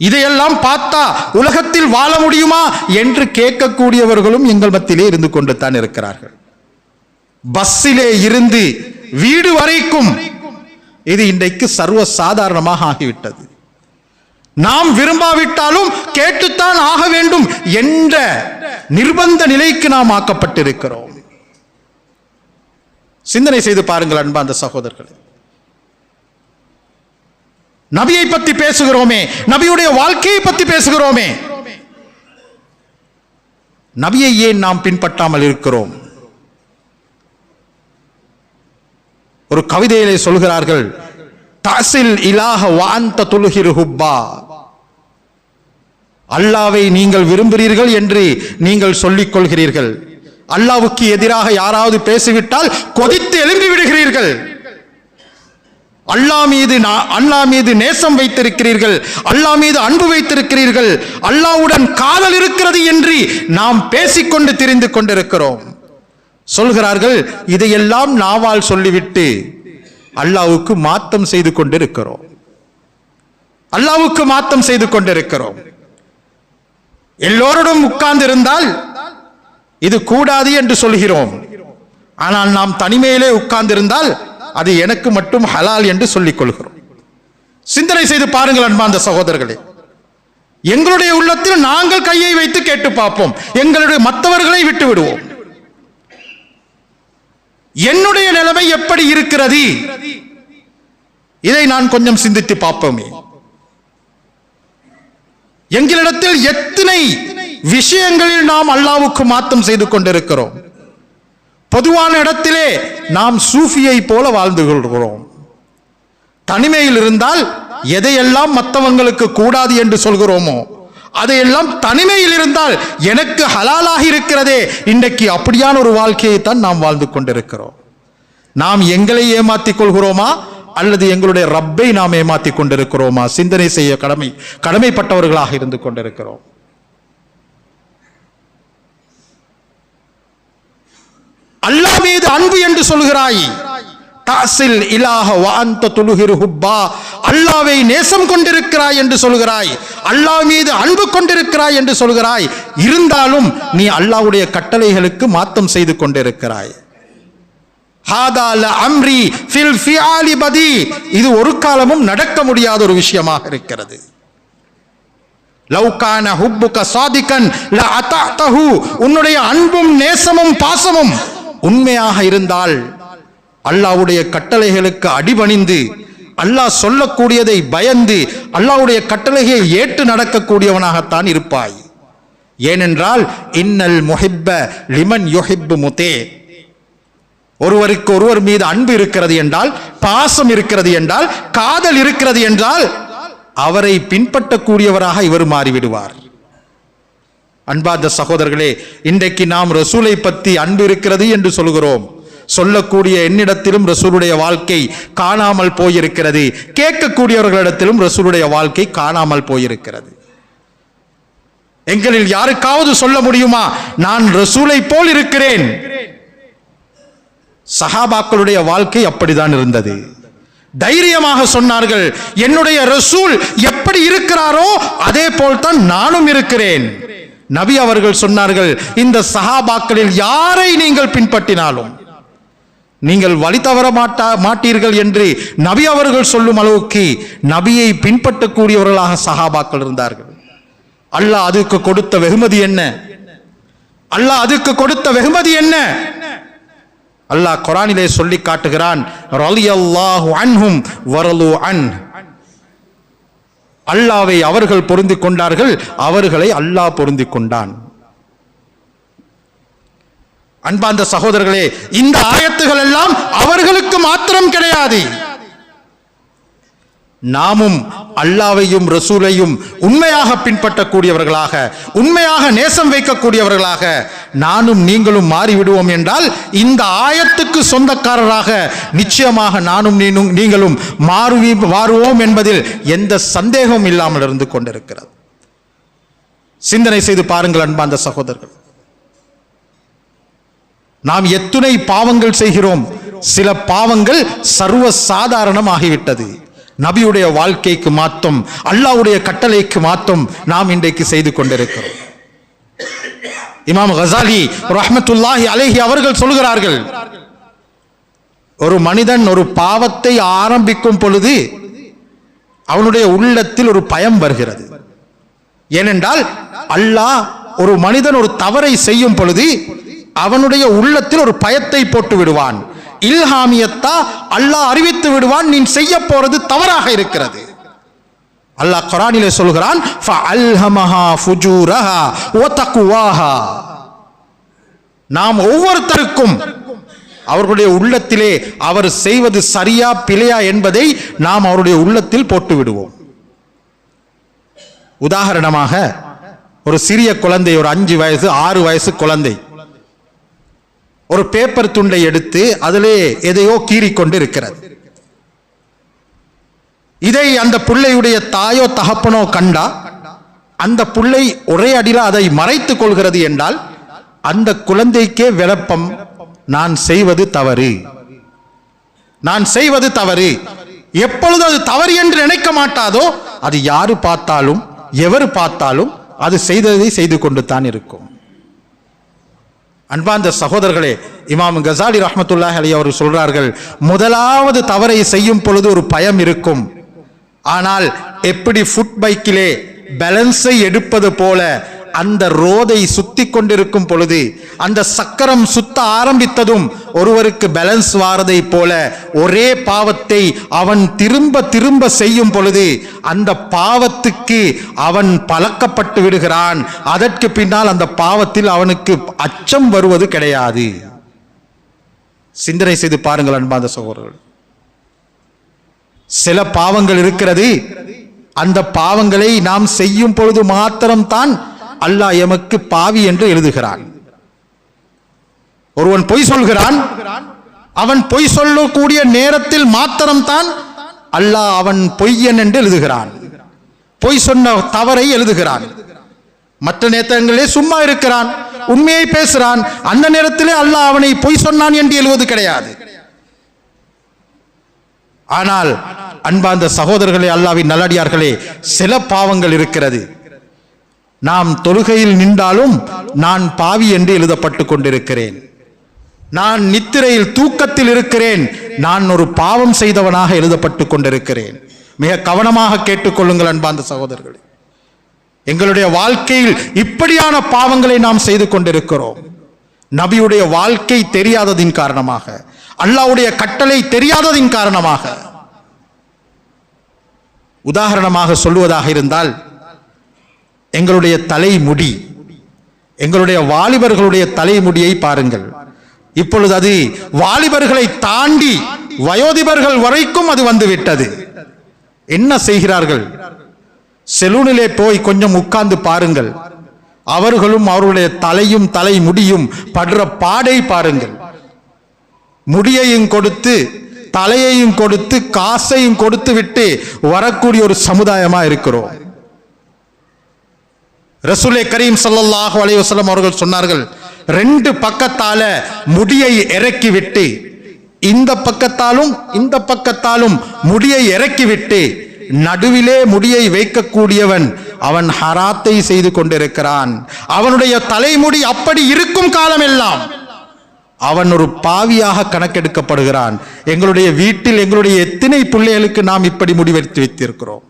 இதையெல்லாம் பார்த்தா உலகத்தில் வாழ முடியுமா என்று கேட்கக்கூடியவர்களும் எங்கள் மத்தியிலே இருந்து கொண்டு தான் இருக்கிறார்கள். பஸ்ஸிலே இருந்து வீடு வரைக்கும் இது இன்றைக்கு சர்வ சாதாரணமாக ஆகிவிட்டது. நாம் விரும்பாவிட்டாலும் கேட்டுத்தான் ஆக வேண்டும் என்ற நிர்பந்த நிலைக்கு நாம் ஆக்கப்பட்டிருக்கிறோம். சிந்தனை செய்து பாருங்கள் அன்பார்ந்த சகோதரர்களே. நபியை பற்றி பேசுகிறோமே, நபியுடைய வாழ்க்கையை பற்றி பேசுகிறோமே, நபியை ஏன் நாம் பின்பற்றாமல் இருக்கிறோம்? ஒரு கவிதையிலே சொல்கிறார்கள், தாசில் இலாஹ வாந்த துலுஹிர் ஹுப்பா. அல்லாவை நீங்கள் விரும்புகிறீர்கள் என்று நீங்கள் சொல்லிக் கொள்கிறீர்கள். அல்லாவுக்கு எதிராக யாராவது பேசிவிட்டால் கொதித்து எழும்பி விடுகிறீர்கள். அல்லாஹ் மீது நேசம் வைத்திருக்கிறீர்கள், அல்லாஹ் மீது அன்பு வைத்திருக்கிறீர்கள், அல்லாஹ்வுடன் காதல் இருக்கிறது என்று நாம் பேசிக்கொண்டு திரிந்து கொண்டிருக்கிறோம். சொல்கிறார்கள், இதையெல்லாம் நாவால் சொல்லிவிட்டு அல்லாஹ்வுக்கு மாத்தம் செய்து கொண்டிருக்கிறோம். அல்லாஹ்வுக்கு மாத்தம் செய்து கொண்டிருக்கிறோம். எல்லோருடன் உட்கார்ந்து இருந்தால் இது கூடாது என்று சொல்கிறோம், ஆனால் நாம் தனிமையிலே உட்கார்ந்து இருந்தால் அது எனக்கு மட்டும் ஹலால் என்று சொல்லிக் கொள்கிறோம். சிந்தனை செய்து பாருங்கள் அன்பார்ந்த சகோதரர்களே. எங்களுடைய உள்ளத்தில் நாங்கள் கையை வைத்து கேட்டு பார்ப்போம், எங்களுடைய மற்றவர்களை விட்டு விடுவோம். என்னுடைய நிலைமை எப்படி இருக்கிறது, இதை நான் கொஞ்சம் சிந்தித்து பார்ப்போமே. எங்களிடத்தில் எத்தனை விஷயங்களில் நாம் அல்லாஹ்வுக்கு மாத்தம் செய்து கொண்டிருக்கிறோம். பொதுவான இடத்திலே நாம் சூஃபியை போல வாழ்ந்து கொள்கிறோம். தனிமையில் இருந்தால் எதையெல்லாம் மற்றவங்களுக்கு கூடாது என்று சொல்கிறோமோ அதையெல்லாம் தனிமையில் இருந்தால் எனக்கு ஹலாலாக இருக்கிறதே, இன்றைக்கு அப்படியான ஒரு வாழ்க்கையை தான் நாம் வாழ்ந்து கொண்டிருக்கிறோம். நாம் எங்களை ஏமாற்றிக் கொள்கிறோமா அல்லது எங்களுடைய ரப்பை நாம் ஏமாற்றிக் கொண்டிருக்கிறோமா? சிந்தனை செய்ய கடமைப்பட்டவர்களாக இருந்து கொண்டிருக்கிறோம். அல்லாஹ் மீது அன்பு என்று சொல்கிறாய், தாசில் இலாஹ வஅன்த துலுஹிர் ஹுப்பா. அல்லாஹ்வை நேசம் கொண்டிருக்கிறாய் என்று சொல்கிறாய், அல்லாஹ் மீது அன்பு கொண்டிருக்கிறாய் என்று சொல்கிறாய். இருந்தாலும் நீ அல்லாஹ்வுடைய கட்டளைகளுக்கு மாத்தம் செய்து கொண்டிருக்கிறாய். ஹாதா ல அம்ரி ஃபில் ஃபிஆலி பதி. இது ஒரு காலமும் நடக்க முடியாத ஒரு விஷயமாக இருக்கிறது. லவ் கான ஹுப்புக சாதிகன் ல அத்தஅதஹு. உன்னுடைய அன்பும் நேசமும் பாசமும் உண்மையாக இருந்தால் அல்லாஹ்வுடைய கட்டளைகளுக்கு அடிபணிந்து அல்லாஹ் சொல்லக்கூடியதை பயந்து அல்லாஹ்வுடைய கட்டளையை ஏற்று நடக்கக்கூடியவனாகத்தான் இருப்பாய். ஏனென்றால் இன்னல் முஹிப்ப லிமன் யுஹிப்பு முதே, ஒருவருக்கு ஒருவர் மீது அன்பு இருக்கிறது என்றால், பாசம் இருக்கிறது என்றால், காதல் இருக்கிறது என்றால் அவரை பின்பற்றக்கூடியவராக இவர் மாறிவிடுவார். அன்பார்ந்த சகோதரர்களே, இன்றைக்கு நாம் ரசூலை பற்றி அன்பு இருக்கிறது என்று சொல்கிறோம். சொல்லக்கூடிய என்னிடத்திலும் ரசூலுடைய வாழ்க்கை காணாமல் போயிருக்கிறது, கேட்கக்கூடியவர்களிடத்திலும் ரசூலுடைய வாழ்க்கை காணாமல் போயிருக்கிறது. எங்களில் யாருக்காவது சொல்ல முடியுமா நான் ரசூலை போல் இருக்கிறேன்? சஹாபாக்களுடைய வாழ்க்கை அப்படிதான் இருந்தது. தைரியமாக சொன்னார்கள், என்னுடைய ரசூல் எப்படி இருக்கிறாரோ அதே போல்தான் நானும் இருக்கிறேன். நபி அவர்கள் சொன்னார்கள், இந்த சஹாபாக்களில் யாரை நீங்கள் பின்பற்றினாலும் நீங்கள் வழி தவற மாட்டீர்கள் என்று நபி அவர்கள் சொல்லும் அளவுக்கு நபியை பின்பற்றக்கூடியவர்களாக சஹாபாக்கள் இருந்தார்கள். அல்லாஹ் அதுக்கு கொடுத்த வெகுமதி என்ன? அல்லாஹ் அதுக்கு கொடுத்த வெகுமதி என்ன? அல்லாஹ் குர்ஆனிலே சொல்லி காட்டுகிறான், ரலியல்லாஹு அன்ஹும் வரலு அன். அல்லாஹ்வை அவர்கள் பொருந்திக் கொண்டார்கள், அவர்களை அல்லாஹ் பொருந்திக் கொண்டான். அன்பார்ந்த சகோதரர்களே, இந்த ஆயத்துகள் எல்லாம் அவர்களுக்கு மாத்திரம் கிடையாது. நாமும் அல்லாஹ்வையும் ரசூலையும் உண்மையாக பின்பற்றக்கூடியவர்களாக, உண்மையாக நேசம் வைக்கக்கூடியவர்களாக நானும் நீங்களும் மாறிவிடுவோம் என்றால் இந்த ஆயத்துக்கு சொந்தக்காரராக நிச்சயமாக நானும் நீங்களும் மாறுவோம் என்பதில் எந்த சந்தேகமும் இல்லாமல் இருந்து கொண்டிருக்கிறது. சிந்தனை செய்து பாருங்கள் அன்பார்ந்த சகோதரர்கள், நாம் எத்துணை பாவங்கள் செய்கிறோம். சில பாவங்கள் சர்வ சாதாரணமாகிவிட்டது. நபியுடைய வாழ்க்கைக்கு மாத்தம், அல்லாஹ்வுடைய கட்டளைக்கு மாத்தம் நாம் இன்றைக்கு செய்து கொண்டிருக்கிறோம். இமாம் கஸாலி ரஹ்மத்துல்லாஹி அலைஹி அவர்கள் சொல்கிறார்கள், ஒரு மனிதன் ஒரு பாவத்தை ஆரம்பிக்கும் பொழுது அவனுடைய உள்ளத்தில் ஒரு பயம் வருகிறது. ஏனென்றால் அல்லாஹ் ஒரு மனிதன் ஒரு தவறை செய்யும் பொழுது அவனுடைய உள்ளத்தில் ஒரு பயத்தை போட்டு விடுவான். இல்ஹாமியத்தா அல்லாஹ் அறிவித்து விடுவான், நீ செய்ய போறது தவறாக இருக்கிறது. அல்லாஹ் குர்ஆனிலே சொல்கிறான், ஃபஅல்ஹமஹா ஃபுஜூரஹா வ தக்வாஹா. நாம் ஒவ்வொருத்தருக்கும் அவர்களுடைய உள்ளத்திலே அவர் செய்வது சரியா பிழையா என்பதை நாம் அவருடைய உள்ளத்தில் போட்டு விடுவோம். உதாரணமாக ஒரு சிறிய குழந்தை, ஒரு 5 வயசு 6 வயசு குழந்தை ஒரு பேப்பர் துண்டை எடுத்து அதிலே எதையோ கீறிக்கொண்டு இருக்கிறது. இதை அந்த பிள்ளையுடைய தாயோ தகப்பனோ கண்டா அந்த பிள்ளை ஒரே அடியில் அதை மறைத்துக் கொள்கிறது என்றால் அந்த குழந்தைக்கே விளப்பம், நான் செய்வது தவறு, நான் செய்வது தவறு. எப்பொழுது அது தவறு என்று நினைக்க மாட்டாதோ அது யாரு பார்த்தாலும் எவர் பார்த்தாலும் அது செய்ததை செய்து கொண்டு தான் இருக்கும். அன்பார்ந்த சகோதரர்களே, இமாம் கஸாலி ரஹ்மத்துல்லாஹி அலைஹி அவர்கள் சொல்றார்கள், முதலாவது தவறை செய்யும் பொழுது ஒரு பயம் இருக்கும். ஆனால் எப்படி ஃபுட் பைக்கிலே பேலன்ஸை எடுப்பது போல அந்த ரோதை சுத்தி கொண்டிருக்கும் பொழுது அந்த சக்கரம் சுத்த ஆரம்பித்ததும் ஒருவருக்கு பேலன்ஸ் வாரதை போல ஒரே பாவத்தை அவன் திரும்ப திரும்ப செய்யும் பொழுது அந்த பாவத்துக்கு அவன் பழக்கப்பட்டு விடுகிறான். அதற்கு பின்னால் அந்த பாவத்தில் அவனுக்கு அச்சம் வருவது கிடையாது. சிந்தனை செய்து பாருங்கள் அன்பார்ந்த சகோதரர்கள், சில பாவங்கள் இருக்கிறது, அந்த பாவங்களை நாம் செய்யும் பொழுது மாத்திரம்தான் அல்லாஹ் எமக்கு பாவி என்று எழுதுகிறான். ஒருவன் பொய் சொல்கிறான், அவன் பொய் சொல்லக்கூடிய நேரத்தில் மாத்திரம்தான் அல்லாஹ் அவன் பொய்யன் என்று எழுதுகிறான், பொய் சொன்ன தவறை எழுதுகிறான். மற்ற நேரங்களிலே சும்மா இருக்கிறான், உண்மையை பேசுகிறான், அந்த நேரத்திலே அல்லாஹ் அவனை பொய் சொன்னான் என்று எழுதுவது கிடையாது. ஆனால் அன்பார்ந்த சகோதரர்களே, அல்லாஹ்வின் நல்லடியார்களே, சில பாவங்கள் இருக்கிறது, நாம் தொழுகையில் நின்றாலும் நான் பாவி என்று எழுதப்பட்டு கொண்டிருக்கிறேன், நான் நித்திரையில் தூக்கத்தில் இருக்கிறேன், நான் ஒரு பாவம் செய்தவனாக எழுதப்பட்டு கொண்டிருக்கிறேன். மிக கவனமாக கேட்டுக்கொள்ளுங்கள் அன்பார்ந்த சகோதரர்களே, எங்களுடைய வாழ்க்கையில் இப்படியான பாவங்களை நாம் செய்து கொண்டிருக்கிறோம். நபியுடைய வாழ்க்கை தெரியாததின் காரணமாக, அல்லாஹ்வுடைய கட்டளை தெரியாததின் காரணமாக. உதாரணமாக சொல்லுவதாக இருந்தால், எங்களுடைய தலைமுடி, எங்களுடைய வாலிபர்களுடைய தலைமுடியை பாருங்கள். இப்பொழுது அது வாலிபர்களை தாண்டி வயோதிபர்கள் வரைக்கும் அது வந்துவிட்டது. என்ன செய்கிறார்கள்? செலூனிலே போய் கொஞ்சம் உட்கார்ந்து பாருங்கள். அவர்களும் அவர்களுடைய தலையும் தலைமுடியும் படுற பாடை பாருங்கள். முடியையும் கொடுத்து தலையையும் கொடுத்து காசையும் கொடுத்து விட்டு வரக்கூடிய ஒரு சமுதாயமா இருக்கிறோம். ரசூலே கரீம் ஸல்லல்லாஹு அலைஹி வஸல்லம் அவர்கள் சொன்னார்கள், 2 பக்கத்தால முடியை இறக்கி விட்டு, இந்த பக்கத்தாலும் இந்த பக்கத்தாலும் முடியை இறக்கிவிட்டு நடுவிலே முடியை வைக்கக்கூடியவன் அவன் ஹராத்தை செய்து கொண்டிருக்கிறான். அவனுடைய தலைமுடி அப்படி இருக்கும் காலமெல்லாம் அவன் ஒரு பாவியாக கணக்கெடுக்கப்படுகிறான். எங்களுடைய வீட்டில் எங்களுடைய எத்தனை பிள்ளைகளுக்கு நாம் இப்படி முடிவெடுத்து வைத்திருக்கிறோம்.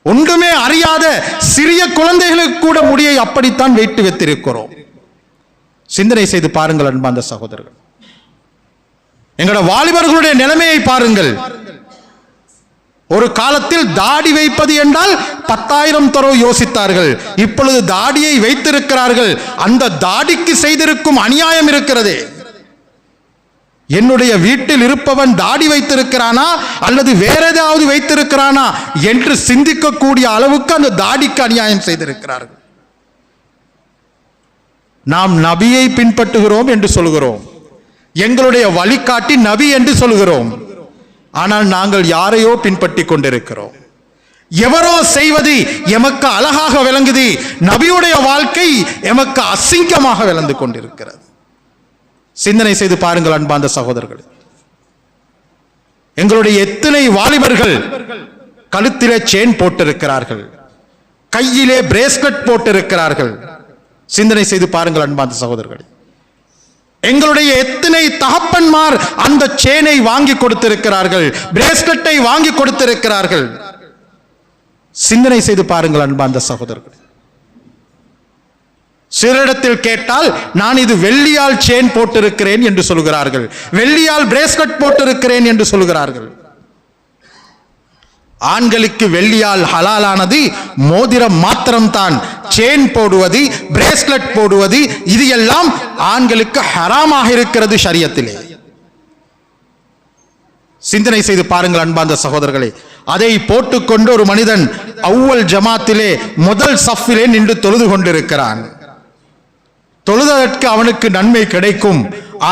ஒன்றுமே அறியாத சிறிய குழந்தைகளுக்கு கூட முடியை அப்படித்தான் வைத்து வைத்திருக்கிறோம். சிந்தனை செய்து பாருங்கள் அன்பார்ந்த சகோதரர்கள். எங்களோட வாலிபர்களுடைய நிலைமையை பாருங்கள். ஒரு காலத்தில் தாடி வைப்பது என்றால் 10,000 தடவை யோசித்தார்கள். இப்பொழுது தாடியை வைத்திருக்கிறார்கள். அந்த தாடிக்கு செய்திருக்கும் அநியாயம் இருக்கிறதே. என்னுடைய வீட்டில் இருப்பவன் தாடி வைத்திருக்கிறானா அல்லது வேற ஏதாவது வைத்திருக்கிறானா என்று சிந்திக்கக்கூடிய அளவுக்கு அந்த தாடிக்கு அநியாயம் செய்திருக்கிறார்கள். நாம் நபியை பின்பற்றுகிறோம் என்று சொல்கிறோம், எங்களுடைய வழிகாட்டி நபி என்று சொல்கிறோம். ஆனால் நாங்கள் யாரையோ பின்பற்றி கொண்டிருக்கிறோம். எவரோ செய்வது எமக்கு அழகாக விளங்குது, நபியுடைய வாழ்க்கை எமக்கு அசிங்கமாக விளந்து கொண்டிருக்கிறது. சிந்தனை செய்து பாருங்கள் அன்பார்ந்த சகோதரர்கள். எங்களுடைய எத்தனை வாலிபர்கள் கழுத்திலே செயின் போட்டிருக்கிறார்கள், கையிலே பிரேஸ்லெட் போட்டிருக்கிறார்கள். சிந்தனை செய்து பாருங்கள் அன்பார்ந்த சகோதரர்கள். எங்களுடைய எத்தனை தகப்பன்மார் அந்த செயினை வாங்கி கொடுத்திருக்கிறார்கள், பிரேஸ்லெட்டை வாங்கி கொடுத்திருக்கிறார்கள். சிந்தனை செய்து பாருங்கள் அன்பார்ந்த சகோதரர்கள். சிலரிடத்தில் கேட்டால் நான் இது வெள்ளியால் செயின் போட்டிருக்கிறேன் என்று சொல்கிறார்கள், வெள்ளியால் பிரேஸ்லெட் போட்டிருக்கிறேன் என்று சொல்கிறார்கள். ஆண்களுக்கு வெள்ளியால் ஹலாலானது மோதிரம் மாத்திரம்தான். செயின் போடுவது, பிரேஸ்லெட் போடுவது, இது எல்லாம் ஆண்களுக்கு ஹராமாக இருக்கிறது ஷரியத்திலே. சிந்தனை செய்து பாருங்கள் அன்பார்ந்த சகோதரர்களே. அதை போட்டுக்கொண்டு ஒரு மனிதன் அவ்வல் ஜமாத்திலே முதல் சஃபிலே நின்று தொழுது கொண்டிருக்கிறான். தொழுதற்கு அவனுக்கு நன்மை கிடைக்கும்,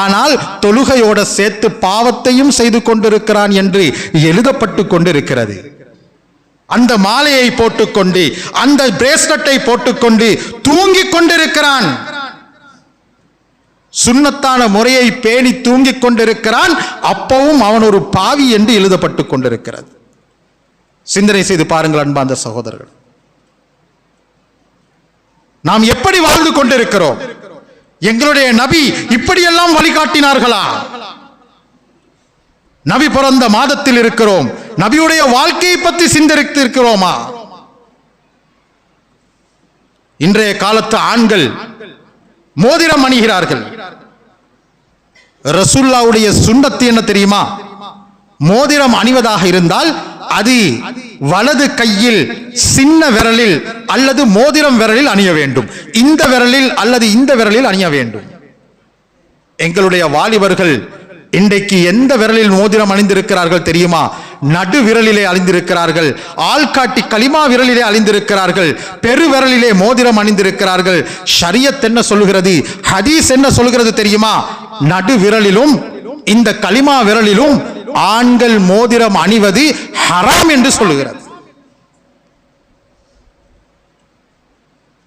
ஆனால் தொழுகையோட சேர்த்து பாவத்தையும் செய்து கொண்டிருக்கிறான் என்று எழுதப்பட்டு கொண்டிருக்கிறது. அந்த மாலையை போட்டுக்கொண்டு அந்த பிரேஸ்லெட்டை போட்டுக்கொண்டு தூங்கிக் கொண்டிருக்கிறான். சுன்னத்தான முறையை பேணி தூங்கிக் கொண்டிருக்கிறான். அப்பவும் அவன் ஒரு பாவி என்று எழுதப்பட்டு கொண்டிருக்கிறது. சிந்தனை செய்து பாருங்கள் அன்பார்ந்த சகோதரர்கள். நாம் எப்படி வாழ்ந்து கொண்டிருக்கிறோம்? எங்களுடைய நபி இப்படியெல்லாம் வழிகாட்டினார்களா? நபி பிறந்த மாதத்தில் இருக்கிறோம், நபியுடைய வாழ்க்கையை பற்றி சிந்தித்து இருக்கிறோமா? இன்றைய காலத்து ஆண்கள் மோதிரம் அணிகிறார்கள். ரசூலுல்லாஹ்வுடைய சுன்னத்து என்ன தெரியுமா? மோதிரம் அணிவதாக இருந்தால் அது வலது கையில் சின்ன விரலில் அல்லது மோதிரம் விரலில் அணிய வேண்டும், இந்த விரலில் அல்லது இந்த விரலில் அணிய வேண்டும். எங்களுடைய வாலிபர்கள் இன்றைக்கு எந்த விரலில் மோதிரம் அணிந்திருக்கிறார்கள் தெரியுமா? நடு விரலிலே அணிந்திருக்கிறார்கள், ஆள்காட்டி களிமா விரலிலே அணிந்திருக்கிறார்கள், பெரு விரலிலே மோதிரம் அணிந்திருக்கிறார்கள். ஷரியத் என்ன சொல்கிறது, ஹதீஸ் என்ன சொல்கிறது தெரியுமா? நடு விரலிலும் இந்த களிமா விரலிலும் ஆண்கள் மோதிரம் அணிவது ஹராம் என்று சொல்லுகிறது.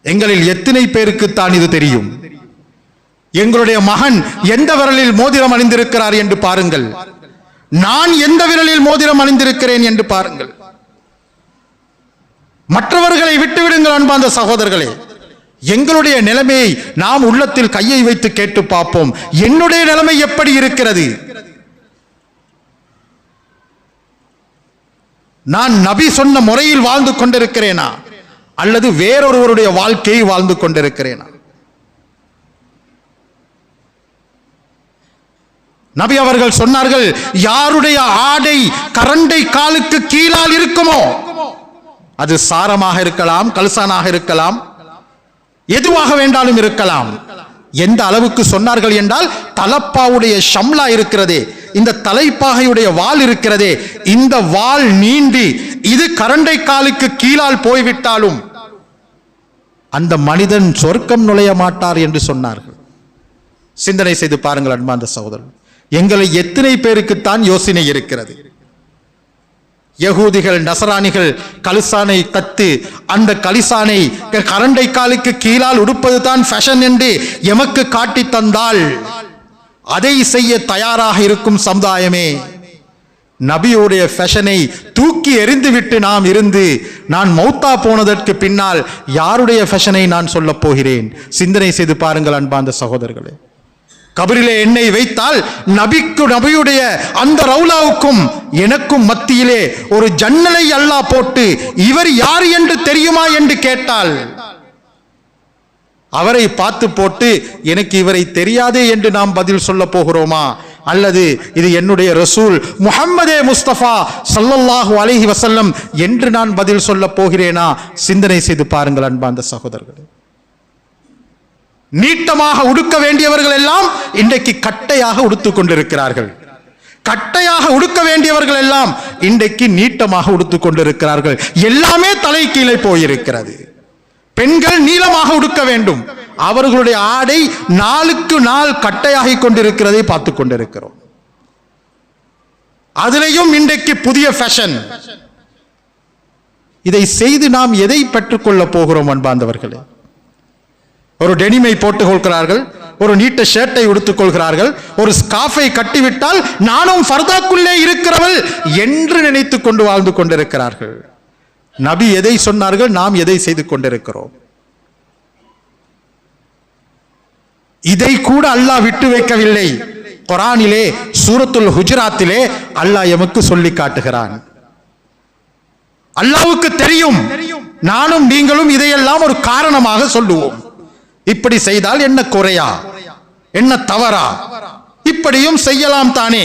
எங்களில் எத்தனை பேருக்கு தான் இது தெரியும்? எங்களுடைய மகன் எந்த விரலில் மோதிரம் அணிந்திருக்கிறார் என்று பாருங்கள், நான் எந்த விரலில் மோதிரம் அணிந்திருக்கிறேன் என்று பாருங்கள். மற்றவர்களை விட்டுவிடுங்கள் அன்பார்ந்த சகோதரர்களே. எங்களுடைய நிலைமையை நாம் உள்ளத்தில் கையை வைத்து கேட்டு பார்ப்போம். என்னுடைய நிலைமை எப்படி இருக்கிறது? நான் நபி சொன்ன முறையில் வாழ்ந்து கொண்டிருக்கிறேனா அல்லது வேறொருவருடைய வாழ்க்கையை வாழ்ந்து கொண்டிருக்கிறேனா? நபி அவர்கள் சொன்னார்கள், யாருடைய ஆடை கரண்டை காலுக்கு கீழால் இருக்குமோ, அது சாரமாக இருக்கலாம், கல்சானாக இருக்கலாம், எதுவாக வேண்டாலும் இருக்கலாம். எந்த அளவுக்கு சொன்னார்கள் என்றால், தலப்பாவுடைய ஷம்லா இருக்கிறதே, இந்த தலைப்பாகையுடைய வால் இருக்கிறதே, இந்த வால் நீண்டி இது கரண்டை காலுக்கு கீழால் போய்விட்டாலும் அந்த மனிதன் சொர்க்கம் நுழைய மாட்டார் என்று சொன்னார்கள். சிந்தனை செய்து பாருங்கள் அன்பார்ந்த சகோதரர், எங்களை எத்தனை பேருக்குத்தான் யோசனை இருக்கிறது? யகூதிகள் நசராணிகள் கலிசானை தத்து அந்த கலிசானை கரண்டை காலுக்கு கீழால் உடுப்பது தான் ஃபேஷன் என்று எமக்கு காட்டி தந்தால் அதை செய்ய தயாராக இருக்கும் சமுதாயமே, நபியுடைய ஃபேஷனை தூக்கி எறிந்துவிட்டு நாம் இருந்து நான் மௌத்தா போனதற்கு பின்னால் யாருடைய ஃபேஷனை நான் சொல்ல போகிறேன்? சிந்தனை செய்து பாருங்கள் அன்பார்ந்த சகோதரர்களே. கபரிலே எண்ணெய் வைத்தால் நபியுடைய அந்த ரவுலாவுக்கும் எனக்கும் மத்தியிலே ஒரு ஜன்னலை அல்லாஹ் போட்டு இவர் யார் என்று தெரியுமா என்று கேட்டால் அவரை பார்த்து போட்டு எனக்கு இவரை தெரியாதே என்று நாம் பதில் சொல்ல போகிறோமா? அல்லது இது என்னுடைய ரசூல் முஹம்மதே முஸ்தபா ஸல்லல்லாஹு அலைஹி வஸல்லம் என்று நான் பதில் சொல்ல போகிறேனா? சிந்தனை செய்து பாருங்கள் அன்பார்ந்த சகோதரர்களே. நீட்டமாக உடுக்க வேண்டியவர்கள் எல்லாம் இன்றைக்கு கட்டையாக உடுத்துக் கொண்டிருக்கிறார்கள். கட்டையாக உடுக்க வேண்டியவர்கள் எல்லாம் இன்றைக்கு நீட்டமாக உடுத்துக் கொண்டிருக்கிறார்கள். எல்லாமே தலை கீழே போயிருக்கிறது. பெண்கள் நீளமாக உடுக்க வேண்டும், அவர்களுடைய ஆடை நாளுக்கு நாள் கட்டையாகி கொண்டிருக்கிறதை பார்த்துக் கொண்டிருக்கிறோம். அதிலேயும் இன்றைக்கு புதிய ஃபேஷன். இதை செய்து நாம் எதை பெற்றுக்கொள்ள போகிறோம் அன்பார்ந்தவர்களே? ஒரு டெனிமை போட்டுக் கொள்கிறார்கள், ஒரு நீட்ட ஷர்ட்டை உடுத்துக் கொள்கிறார்கள், ஒரு ஸ்கார்ஃபை கட்டிவிட்டால் நானும் ஃபர்தாக்குள்ளே இருக்கிறவள் என்று நினைத்துக் கொண்டு வாழ்ந்து கொண்டிருக்கிறார்கள். நபி எதை சொன்னார்கள், நாம் எதை செய்து கொண்டிருக்கிறோம்? இதை கூட அல்லாஹ் விட்டு வைக்கவில்லை. குர்ஆனிலே சூரத்துல் ஹுஜராத்திலே அல்லாஹ் எமக்கு சொல்லி காட்டுகிறான். அல்லாஹ்வுக்கு தெரியும், நானும் நீங்களும் இதையெல்லாம் ஒரு காரணமாக சொல்லுவோம். இப்படி செய்தால் என்ன குறையா, என்ன தவறா, இப்படியும் செய்யலாம் தானே,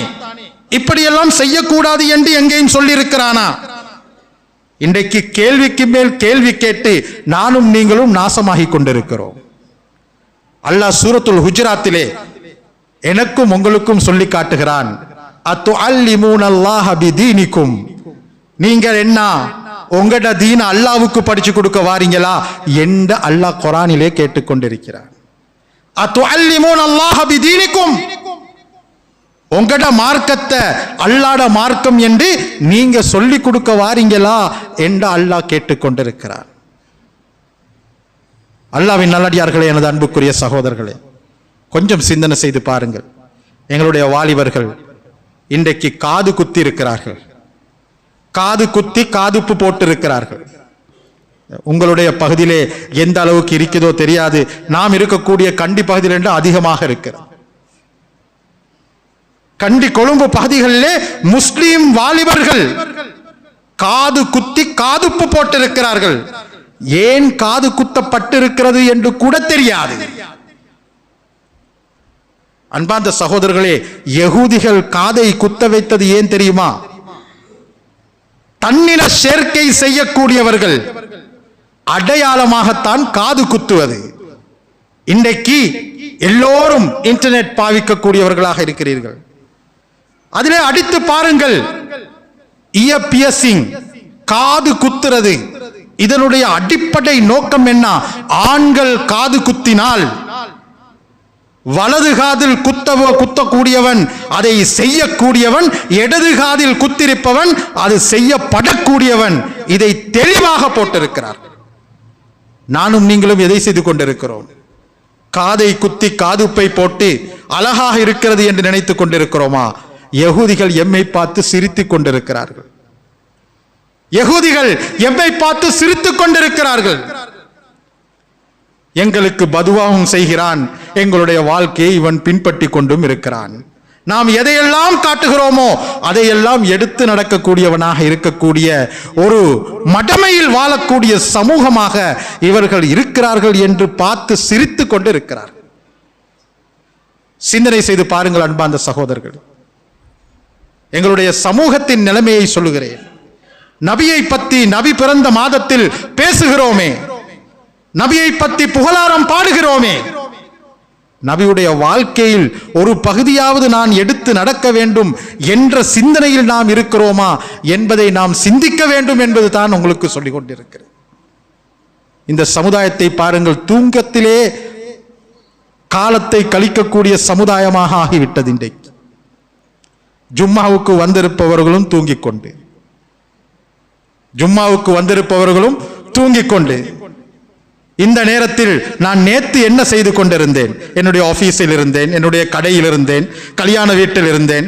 இப்படியெல்லாம் செய்யக்கூடாது என்று எங்கேயும் சொல்லியிருக்கிறானா? இன்றைக்கு கேள்விக்கு மேல் கேள்வி கேட்டு நானும் நீங்களும் நாசமாகி கொண்டிருக்கிறோம். அல்லாஹ் சூரத்துல் ஹுஜராத்திலே எனக்கும் உங்களுக்கும் சொல்லி காட்டுகிறான், அத்துஅல்லிமூனல்லாஹ பிதீனிக்கும், நீங்கள் என்ன உங்களோட தீன அல்லாஹ்வுக்கு படிச்சு கொடுக்க வாரீங்களா என்று அல்லாஹ் குர்ஆனிலே கேட்டுக்கொண்டிருக்கிறார். அத்துஅல்லிமூனல்லாஹ பிதீனிக்கும், உங்களோட மார்க்கத்தை அல்லாஹ்ட மார்க்கம் என்று நீங்க சொல்லி கொடுக்க வாரீங்களா என்று அல்லாஹ் கேட்டுக்கொண்டிருக்கிறார். அல்லாஹ்வின் நல்லடியார்களே, எனது அன்புக்குரிய சகோதரர்களே, கொஞ்சம் சிந்தனை செய்து பாருங்கள். எங்களுடைய வாலிபர்கள் இன்றைக்கு காது குத்தி இருக்கிறார்கள், காது குத்தி காதுப்பு போட்டு இருக்கிறார்கள். உங்களுடைய பகுதியிலே எந்த அளவுக்கு இருக்குதோ தெரியாது, நாம் இருக்கக்கூடிய கண்டி பகுதியில் அதிகமாக இருக்கிறது. கண்டி கொழும்பு பகுதிகளிலே முஸ்லிம் வாலிபர்கள் காது குத்தி காதுப்பு போட்டிருக்கிறார்கள். ஏன் காது குத்தப்பட்டிருக்கிறது என்று கூட தெரியாது. அன்பார்ந்த சகோதரர்களே, யகூதிகள் காதை குத்த வைத்தது ஏன் தெரியுமா? தன்னின சேர்க்கை செய்யக்கூடியவர்கள் அடையாளமாகத்தான் காது குத்துவது. இன்றைக்கு எல்லோரும் இன்டர்நெட் பாவிக்கக்கூடியவர்களாக இருக்கிறீர்கள். அதிலே அடித்து பாருங்கள், இயர் பியர்சிங், காது குத்துறது. இதனுடைய அடிப்படை நோக்கம் என்ன? ஆண்கள் காது குத்தினால் வலது காதில் குத்தக்கூடியவன் அதை செய்யக்கூடியவன், இடது காதில் குத்திருப்பவன் அது செய்யப்படக்கூடியவன். இதை தெளிவாக போட்டிருக்கிறார். நானும் நீங்களும் எதை செய்து கொண்டிருக்கிறோம்? காதை குத்தி காதுப்பை போட்டு அழகாக இருக்கிறது என்று நினைத்துக் கொண்டிருக்கிறோமா? யகூதிகள் எம்மை பார்த்து சிரித்துக் கொண்டிருக்கிறார்கள். யகூதிகள் எம்மை பார்த்து சிரித்துக் கொண்டிருக்கிறார்கள். எங்களுக்கு பதுவாவும் செய்கிறான், எங்களுடைய வாழ்க்கையை இவன் பின்பற்றி கொண்டும் இருக்கிறான். நாம் எதையெல்லாம் காட்டுகிறோமோ அதையெல்லாம் எடுத்து நடக்கக்கூடியவனாக இருக்கக்கூடிய ஒரு மடமையில் வாழக்கூடிய சமூகமாக இவர்கள் இருக்கிறார்கள் என்று பார்த்து சிரித்துக் கொண்டு இருக்கிறார்கள். சிந்தனை செய்து பாருங்கள் அன்பார்ந்த சகோதரர்கள். எங்களுடைய சமூகத்தின் நிலைமையை சொல்லுகிறேன். நபியை பற்றி நபி பிறந்த மாதத்தில் பேசுகிறோமே, நபியை பற்றி புகழாரம் பாடுகிறோமே, நபியுடைய வாழ்க்கையில் ஒரு பகுதியாவது நான் எடுத்து நடக்க வேண்டும் என்ற சிந்தனையில் நாம் இருக்கிறோமா என்பதை நாம் சிந்திக்க வேண்டும் என்பது தான் உங்களுக்கு சொல்லிக் கொண்டிருக்கிறேன். இந்த சமுதாயத்தை பாருங்கள், தூங்கத்திலே காலத்தை கழிக்கக்கூடிய சமுதாயமாக ஆகிவிட்டது. இன்றைக்கு ஜும்மாவுக்கு வந்திருப்பவர்களும் தூங்கிக் கொண்டு, ஜும்மாவுக்கு வந்திருப்பவர்களும் தூங்கிக் கொண்டு, இந்த நேரத்தில் நான் நேத்து என்ன செய்து கொண்டிருந்தேன்? என்னுடைய ஆபீஸில் இருந்தேன், என்னுடைய கடையில் இருந்தேன், கல்யாண வீட்டில் இருந்தேன்,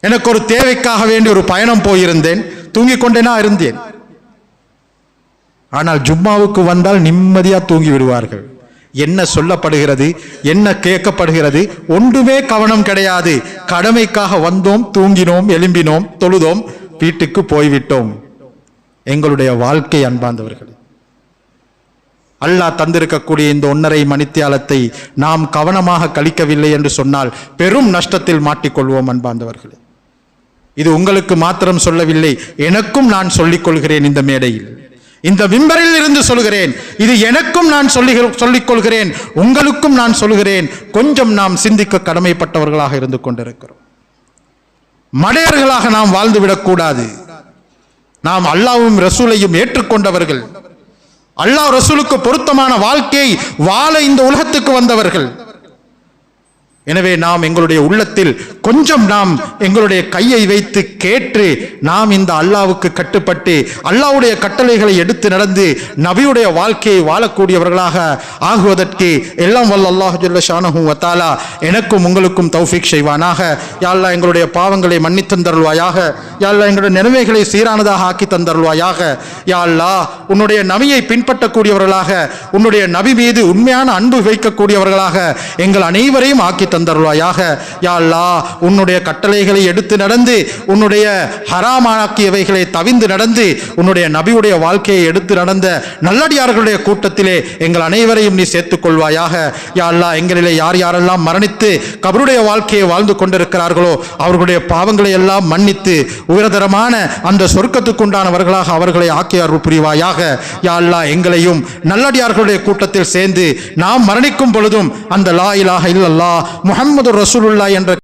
எனக்கு ஒரு தேவைக்காக வேண்டி ஒரு பயணம் போயிருந்தேன், தூங்கிக் கொண்டேனா இருந்தேன். ஆனால் ஜும்மாவுக்கு வந்தால் நிம்மதியா தூங்கி விடுவார்கள். என்ன சொல்லப்படுகிறது, என்ன கேட்கப்படுகிறது, ஒன்றுமே கவனம் கிடையாது. கடமைக்காக வந்தோம், தூங்கினோம், எழும்பினோம், தொழுதோம், வீட்டுக்கு போய்விட்டோம். எங்களுடைய வாழ்க்கை அன்பார்ந்தவர்கள், அல்லாஹ் தந்திருக்கக்கூடிய இந்த 1.5 மணித்தியாலத்தை நாம் கவனமாக கழிக்கவில்லை என்று சொன்னால் பெரும் நஷ்டத்தில் மாட்டிக்கொள்வோம் அன்பார்ந்தவர்களே. இது உங்களுக்கு மாத்திரம் சொல்லவில்லை, எனக்கும் நான் சொல்லிக் கொள்கிறேன். இந்த மேடையில், இந்த மிம்பரில் இருந்து சொல்கிறேன். இது எனக்கும் நான் சொல்லிக் கொள்கிறேன், உங்களுக்கும் நான் சொல்கிறேன். கொஞ்சம் நாம் சிந்திக்க கடமைப்பட்டவர்களாக இருந்து கொண்டிருக்கிறோம். மடையர்களாக நாம் வாழ்ந்துவிடக்கூடாது. நாம் அல்லாஹ்வும் ரசூலையும் ஏற்றுக்கொண்டவர்கள், அல்லாஹ் ரசூலுக்கு பொருத்தமான வாழ்க்கையை வாழ இந்த உலகத்துக்கு வந்தவர்கள். எனவே நாம் எங்களுடைய உள்ளத்தில் கொஞ்சம் நாம் எங்களுடைய கையை வைத்து கேட்டு நாம் இந்த அல்லாஹ்வுக்கு கட்டுப்பட்டு அல்லாஹ்வுடைய கட்டளைகளை எடுத்து நடந்து நபியுடைய வாழ்க்கையை வாழக்கூடியவர்களாக ஆகுவதற்கு எல்லாம் வல்ல அல்லாஹ் ஜல்ல ஷானஹு வ தஆலா எனக்கும் உங்களுக்கும் தௌஃபீக் செய்வானாக. யா அல்லாஹ் எங்களுடைய பாவங்களை மன்னித்து தந்தருள்வாயாக. யா அல்லாஹ் எங்களுடைய நினைவுகளை சீரானதாக ஆக்கி தந்தருள்வாயாக. யா அல்லாஹ் உன்னுடைய நபியை பின்பற்றக்கூடியவர்களாக, உன்னுடைய நபி மீது உண்மையான அன்பு வைக்கக்கூடியவர்களாக எங்கள் அனைவரையும் ஆக்கி தந்தருள்வாயாக. யா அல்லாஹ் உன்னுடைய கட்டளைகளை எடுத்து நடந்து உன்னுடைய ஹராமாக்கியவைகளை தவிந்து நடந்து உன்னுடைய நபியுடைய வாழ்க்கையை எடுத்து நடந்த நல்லடியார்களுடைய கூட்டத்திலே எங்கள் அனைவரையும் நீ சேர்த்துக் கொள்வாயாக. யா அல்லாஹ் எங்களிலே யார் யாரெல்லாம் மரணித்து கபருடைய வாழ்க்கையை வாழ்ந்து கொண்டிருக்கிறார்களோ அவர்களுடைய பாவங்களை எல்லாம் மன்னித்து உயர்தரமான அந்த சொர்க்கத்துக்குண்டானவர்களாக அவர்களை ஆக்கி அருள் புரிவாயாக. யா அல்லாஹ் எங்களையும் நல்லடியார்களுடைய கூட்டத்தில் சேர்ந்து நாம் மரணிக்கும் பொழுதும் அந்த லா இலாஹ இல்லல்லாஹ் முஹம்மது ரசூலுல்லாஹ் என்ற